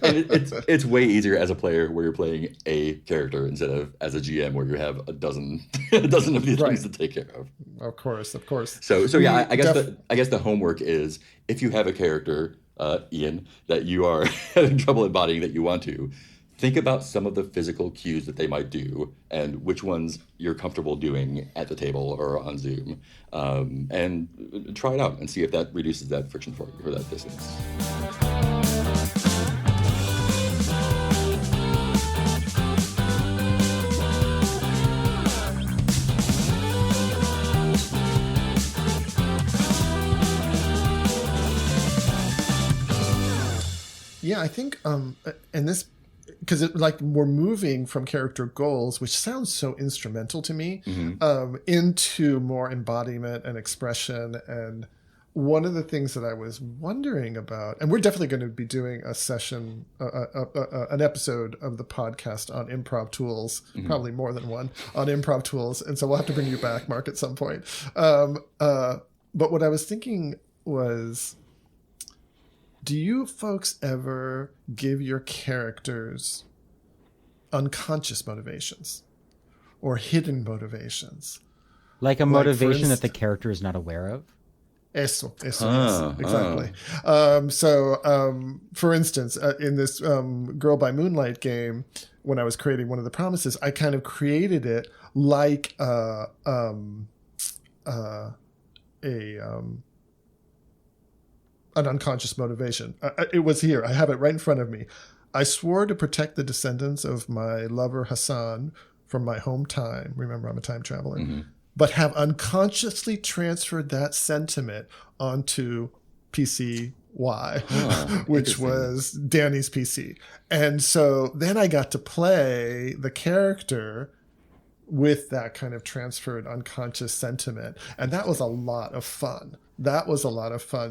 And it's way easier as a player where you're playing a character instead of as a GM where you have a dozen of these things to take care of. Of course. So yeah, I guess the homework is, if you have a character, Ian, that you are having trouble embodying, that you want to, think about some of the physical cues that they might do and which ones you're comfortable doing at the table or on Zoom, and try it out and see if that reduces that friction for you, for that distance. Yeah, I think, and this, because we're moving from character goals, which sounds so instrumental to me, into more embodiment and expression. And one of the things that I was wondering about, and we're definitely going to be doing a session, an episode of the podcast on improv tools, probably more than one, on improv tools. And so we'll have to bring you back, Mark, at some point. But what I was thinking was, do you folks ever give your characters unconscious motivations or hidden motivations? Like a motivation that the character is not aware of? Eso, yes, exactly. For instance, in this Girl by Moonlight game, when I was creating one of the promises, I kind of created it like an unconscious motivation. It was here. I have it right in front of me. I swore to protect the descendants of my lover Hassan from my home time. Remember, I'm a time traveler. But have unconsciously transferred that sentiment onto PC Y, which was Danny's PC. And so then I got to play the character with that kind of transferred unconscious sentiment. And that was a lot of fun.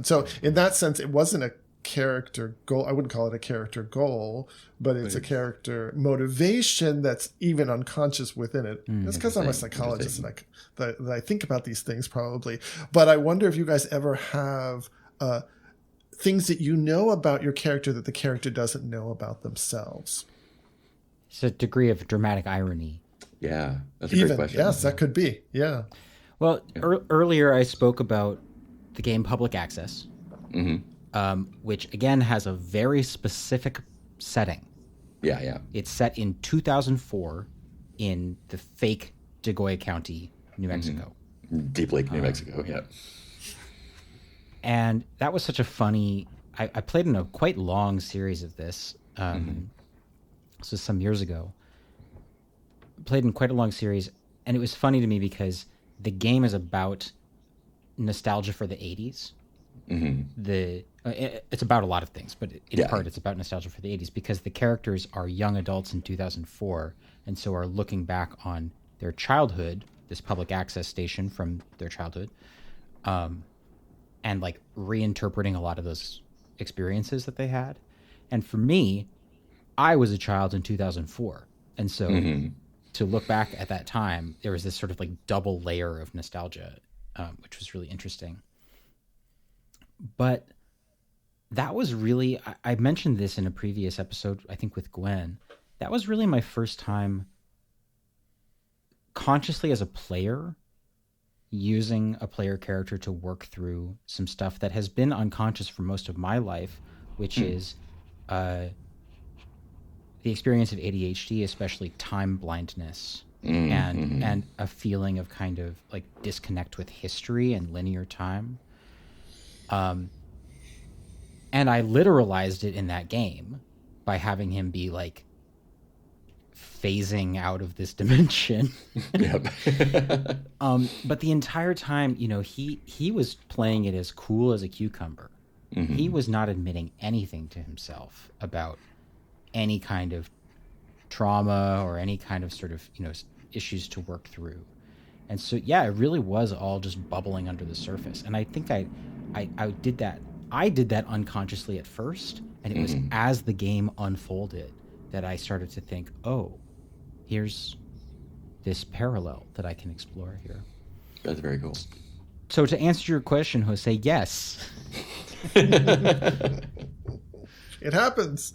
So in that sense, it wasn't a character goal. I wouldn't call it a character goal, but it's a character motivation that's even unconscious within it. That's because I'm a psychologist and I think about these things probably. But I wonder if you guys ever have things that you know about your character that the character doesn't know about themselves. It's a degree of dramatic irony. Yeah, that's a great question. Yes, that could be. Yeah. Well, earlier I spoke about the game Public Access, which again has a very specific setting. Yeah. It's set in 2004 in the fake Degolla County, New Mexico. Deep Lake, New Mexico, yeah. And that was such a funny... I played in a quite long series of this. This was some years ago. Played in quite a long series, and it was funny to me because the game is about nostalgia for the 80s. It's about a lot of things, but in part it's about nostalgia for the 80s because the characters are young adults in 2004 and so are looking back on their childhood, this public access station from their childhood, and like reinterpreting a lot of those experiences that they had. And for me, I was a child in 2004. And so to look back at that time, there was this sort of like double layer of nostalgia, which was really interesting. But that was really, I mentioned this in a previous episode, I think with Gwen, that was really my first time consciously as a player using a player character to work through some stuff that has been unconscious for most of my life, which is the experience of ADHD, especially time blindness, and a feeling of kind of like disconnect with history and linear time. And I literalized it in that game by having him be like phasing out of this dimension. But the entire time, you know, he was playing it as cool as a cucumber. He was not admitting anything to himself about any kind of trauma or any kind of sort of, you know, issues to work through. And so, yeah, it really was all just bubbling under the surface. And I think I did that. I did that unconsciously at first. And it was as the game unfolded that I started to think, oh, here's this parallel that I can explore here. That's very cool. So to answer your question, Jose, yes. It happens.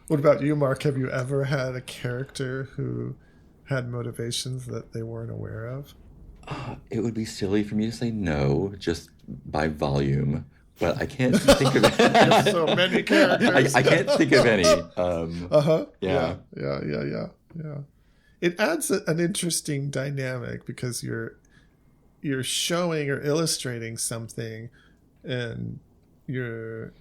What about you, Mark? Have you ever had a character who had motivations that they weren't aware of? It would be silly for me to say no, just by volume, but I can't think of it. There's so many characters. I can't think of any. Yeah. It adds an interesting dynamic because you're showing or illustrating something, and you're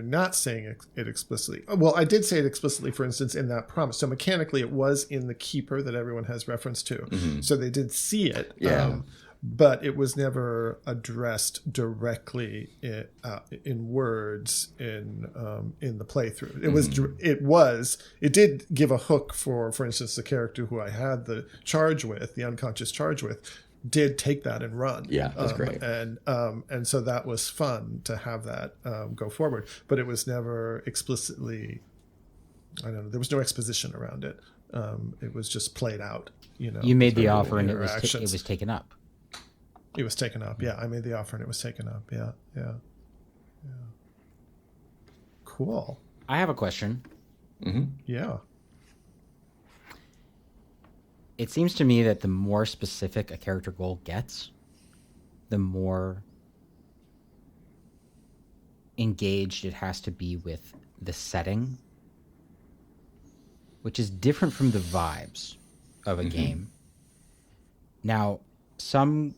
not saying it explicitly. Well, I did say it explicitly, for instance, in that promise. So mechanically, it was in the keeper that everyone has reference to. So they did see it. But it was never addressed directly in words in the playthrough. It did give a hook for instance, the character who I had the unconscious charge with, did take that and run. Yeah, that's great. And so that was fun to have that go forward. But it was never explicitly, I don't know, there was no exposition around it. It was just played out. You know, you made the offer and it was taken up. It was taken up. Yeah, I made the offer and it was taken up. Yeah. Cool. I have a question. Yeah. It seems to me that the more specific a character goal gets, the more engaged it has to be with the setting, which is different from the vibes of a game. Now, some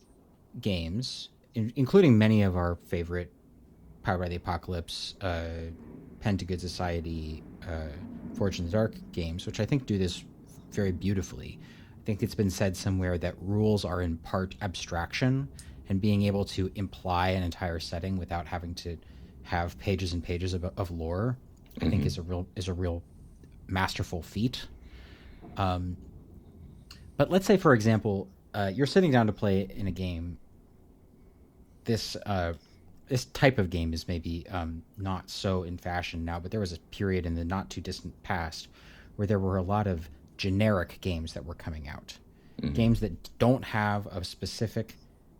games, including many of our favorite Powered by the Apocalypse, Pen to Good Society, Forged in the Dark games, which I think do this very beautifully. I think it's been said somewhere that rules are in part abstraction, and being able to imply an entire setting without having to have pages and pages of lore, I think is a real masterful feat. But let's say, for example, you're sitting down to play in a game. This type of game is maybe not so in fashion now, but there was a period in the not too distant past where there were a lot of generic games that were coming out. Games that don't have a specific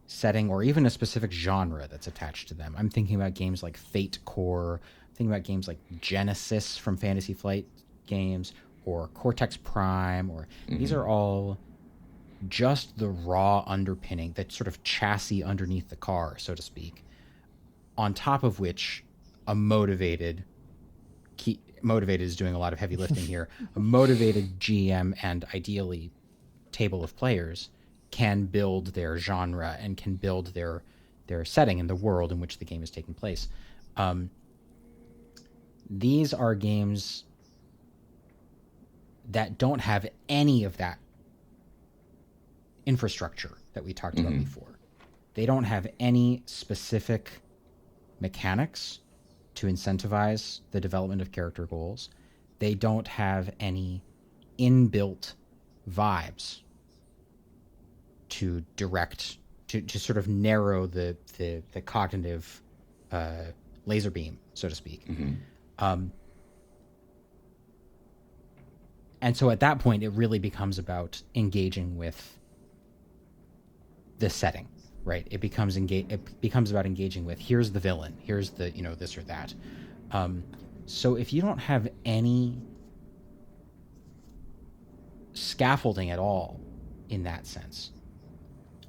setting or even a specific genre that's attached to them. I'm thinking about games like Fate Core, I'm thinking about games like Genesis from Fantasy Flight Games, or Cortex Prime, or these are all just the raw underpinning, that sort of chassis underneath the car, so to speak, on top of which a motivated is doing a lot of heavy lifting here, a motivated GM and ideally table of players can build their genre and can build their setting in the world in which the game is taking place. These are games that don't have any of that infrastructure that we talked about before. They don't have any specific mechanics to incentivize the development of character goals. They don't have any inbuilt vibes to direct, to sort of narrow the cognitive laser beam, so to speak. And so at that point, it really becomes about engaging with the setting, right? It becomes about engaging with, here's the villain, here's the, this or that. So if you don't have any scaffolding at all in that sense,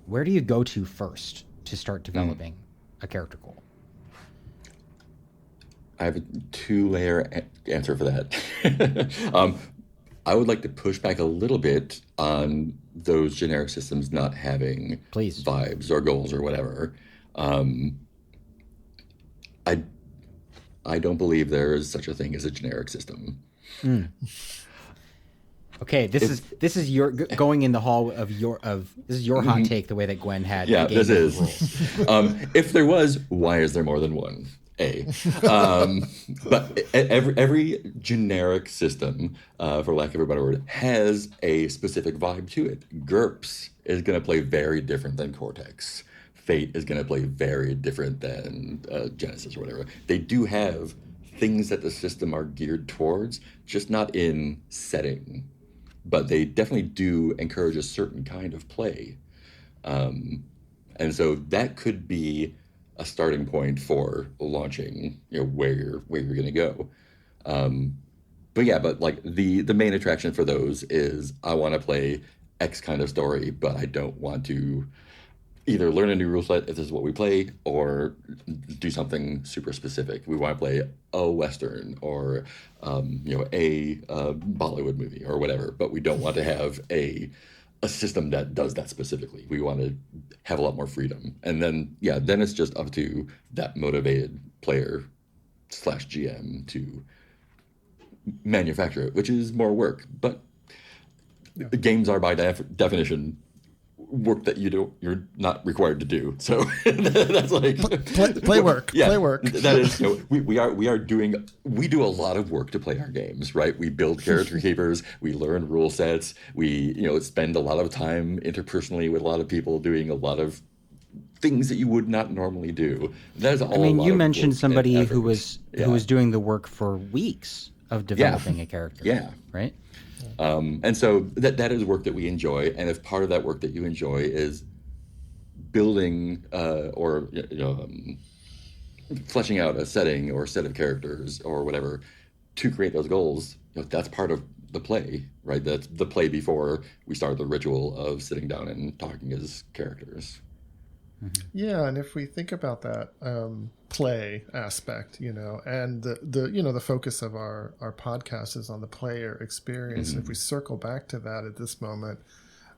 where do you go to first to start developing a character goal? I have a 2-layer answer for that. I would like to push back a little bit on those generic systems not having vibes or goals or whatever. I don't believe there is such a thing as a generic system. Okay, this is your going in the hall of this is your hot take, the way that Gwen had. Yeah, this is. If there was, why is there more than one? But every generic system, for lack of a better word, has a specific vibe to it. GURPS is going to play very different than Cortex. Fate is going to play very different than Genesis or whatever. They do have things that the system are geared towards, just not in setting. But they definitely do encourage a certain kind of play. And so that could be a starting point for launching, where you're going to go. But like the main attraction for those is, I want to play X kind of story, but I don't want to either learn a new rule set if this is what we play, or do something super specific. We want to play a Western or a Bollywood movie or whatever, but we don't want to have a system that does that specifically. We want to have a lot more freedom. And then it's just up to that motivated player / GM to manufacture it, which is more work. But games are by definition work that you're not required to do. So that's like play work. Yeah, play work. That is, we do a lot of work to play our games, right? We build character keepers, we learn rule sets, we spend a lot of time interpersonally with a lot of people doing a lot of things that you would not normally do. That is all. I mean, you mentioned somebody who was doing the work for weeks of developing a character. Yeah. Right. And so that is work that we enjoy, and if part of that work that you enjoy is building or fleshing out a setting or a set of characters or whatever to create those goals, that's part of the play, right? That's the play before we start the ritual of sitting down and talking as characters. Yeah, and if we think about that play aspect, and the focus of our podcast is on the player experience. If we circle back to that at this moment,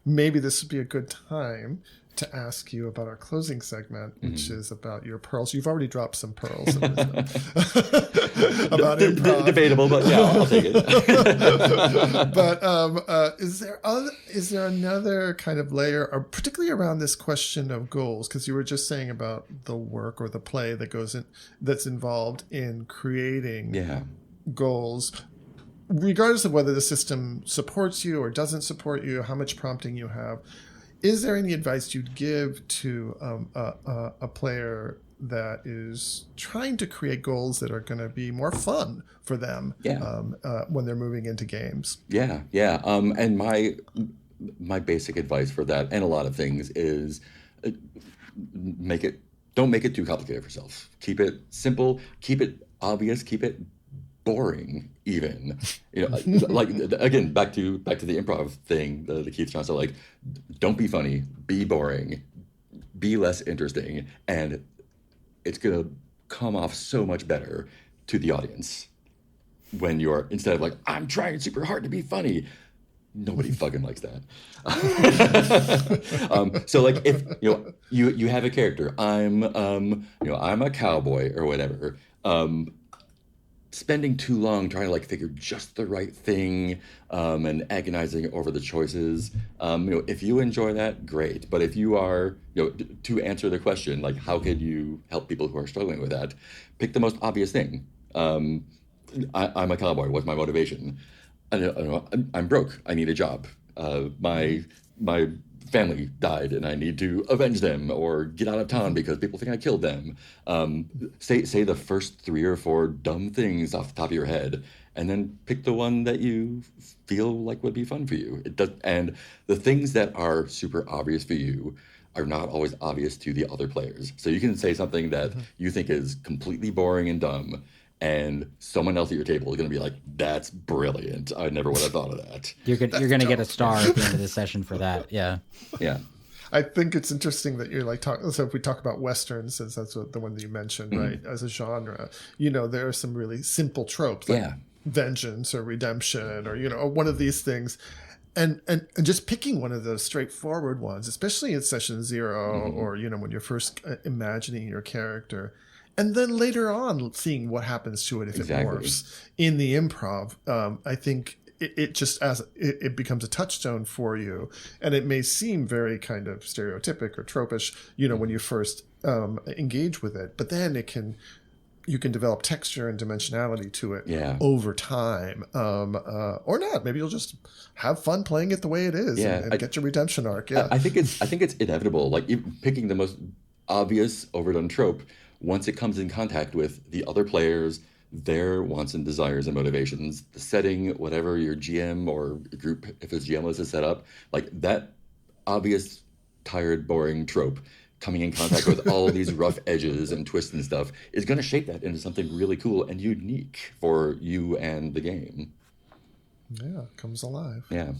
maybe this would be a good time to ask you about our closing segment, which is about your pearls. You've already dropped some pearls about improv. Debatable, but yeah, I'll take it. But is there another kind of layer, or particularly around this question of goals? Because you were just saying about the work or the play that's involved in creating goals. regardless of whether the system supports you or doesn't support you, how much prompting you have, is there any advice you'd give to a player that is trying to create goals that are going to be more fun for them when they're moving into games? Yeah. And my basic advice for that, and a lot of things, is don't make it too complicated for yourself. Keep it simple, keep it obvious, keep it boring even. Like, again, back to the improv thing, the Keith Johnson, like, don't be funny, be boring, be less interesting, and it's going to come off so much better to the audience when you're, instead of like, I'm trying super hard to be funny. Nobody fucking likes that. So like, if you have a character, I'm a cowboy or whatever, spending too long trying to like figure just the right thing, and agonizing over the choices, if you enjoy that, great. But if you are, to answer the question, like, how could you help people who are struggling with that, pick the most obvious thing. I'm a cowboy. What's my motivation? I'm broke. I need a job. My family died and I need to avenge them or get out of town because people think I killed them. Say the first 3 or 4 dumb things off the top of your head, and then pick the one that you feel like would be fun for you. And the things that are super obvious for you are not always obvious to the other players. So you can say something that you think is completely boring and dumb, and someone else at your table is going to be like, that's brilliant. I never would have thought of that. You're going to get a star at the end of the session for that. Yeah. Yeah. I think it's interesting that you're like talking. So if we talk about Westerns, since that's the one that you mentioned, right, as a genre, there are some really simple tropes like vengeance or redemption or, one of these things. And just picking one of those straightforward ones, especially in session 0 or, when you're first imagining your character. And then later on, seeing what happens to it if it morphs in the improv, I think it just it becomes a touchstone for you, and it may seem very kind of stereotypic or tropish, when you first engage with it, but then you can develop texture and dimensionality to it over time, or not. Maybe you'll just have fun playing it the way it is and get your redemption arc. Yeah, I think it's inevitable. Like, picking the most obvious overdone trope. Once it comes in contact with the other players, their wants and desires and motivations, the setting, whatever your GM or group, if it's GMless, is set up, like that obvious, tired, boring trope coming in contact with all of these rough edges and twists and stuff is going to shape that into something really cool and unique for you and the game. Yeah, it comes alive. Yeah.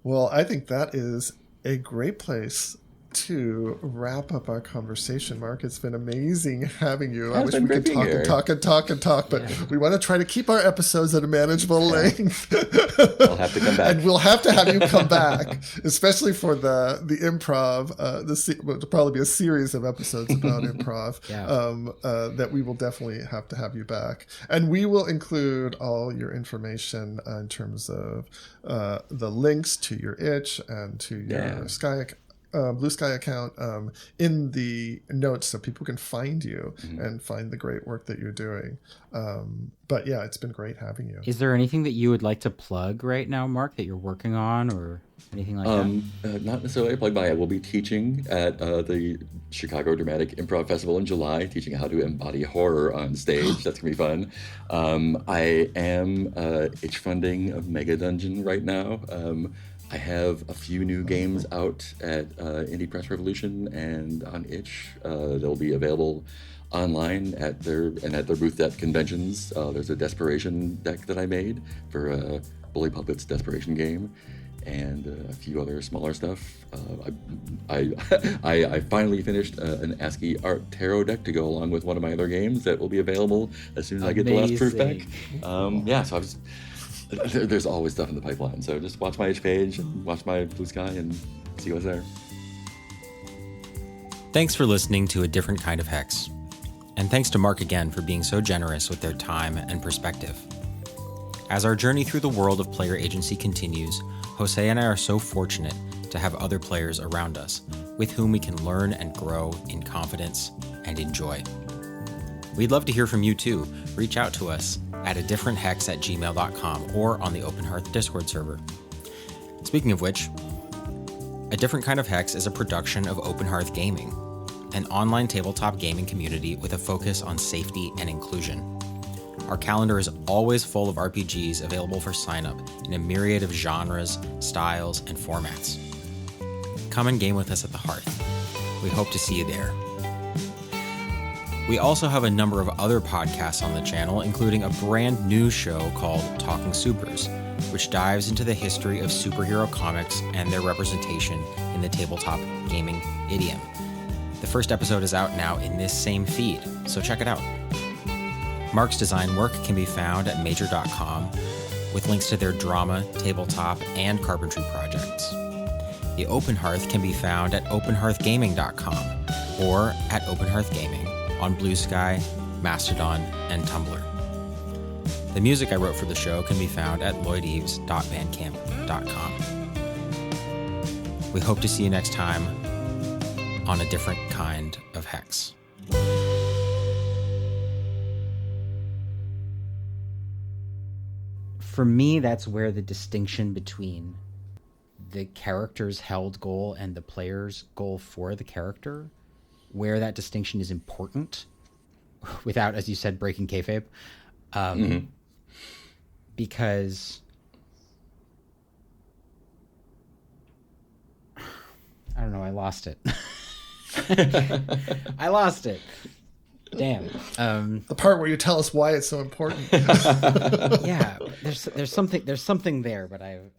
Well, I think that is a great place to wrap up our conversation, Marc. It's been amazing having you. I wish we could talk and talk, but we want to try to keep our episodes at a manageable length. I'll have to come back. And we'll have to have you come back, especially for the improv. It'll probably be a series of episodes about improv that we will definitely have to have you back. And we will include all your information in terms of the links to your itch and to your Blue Sky account in the notes so people can find you and find the great work that you're doing. But yeah, it's been great having you. Is there anything that you would like to plug right now, Marc, that you're working on or anything like that? Not necessarily a plug, but I will be teaching at the Chicago Dramatic Improv Festival in July, teaching how to embody horror on stage. That's going to be fun. I am itch funding a Mega Dungeon right now. I have a few new games out at Indie Press Revolution and on itch. They'll be available online at their booth at conventions. There's a Desperation deck that I made for Bully Puppet's Desperation game, and a few other smaller stuff. I finally finished an ASCII art tarot deck to go along with one of my other games that will be available as soon as I get the last proof back. So I was. There's always stuff in the pipeline, so just watch my itch page and watch my Blue Sky and see what's there. Thanks for listening to A Different Kind of Hex. And thanks to Marc again for being so generous with their time and perspective. As our journey through the world of player agency continues, José and I are so fortunate to have other players around us with whom we can learn and grow in confidence and in joy. We'd love to hear from you too. Reach out to us at adifferenthex@gmail.com or on the Open Hearth Discord server. Speaking of which, A Different Kind of Hex is a production of Open Hearth Gaming, an online tabletop gaming community with a focus on safety and inclusion. Our calendar is always full of RPGs available for sign-up in a myriad of genres, styles, and formats. Come and game with us at the Hearth. We hope to see you there. We also have a number of other podcasts on the channel, including a brand new show called Talking Supers, which dives into the history of superhero comics and their representation in the tabletop gaming idiom. The first episode is out now in this same feed, so check it out. Marc's design work can be found at major.com, with links to their drama, tabletop, and carpentry projects. The Open Hearth can be found at openhearthgaming.com or at Open Hearth Gaming on Blue Sky, Mastodon, and Tumblr. The music I wrote for the show can be found at lloydeves.bandcamp.com. We hope to see you next time on A Different Kind of Hex. For me, that's where the distinction between the character's held goal and the player's goal for the character, where that distinction is important, without, as you said, breaking kayfabe. Because I don't know, I lost it. I lost it. Damn. The part where you tell us why it's so important. Yeah, there's something there, but it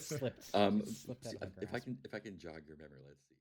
slipped. If I can jog your memory, let's see.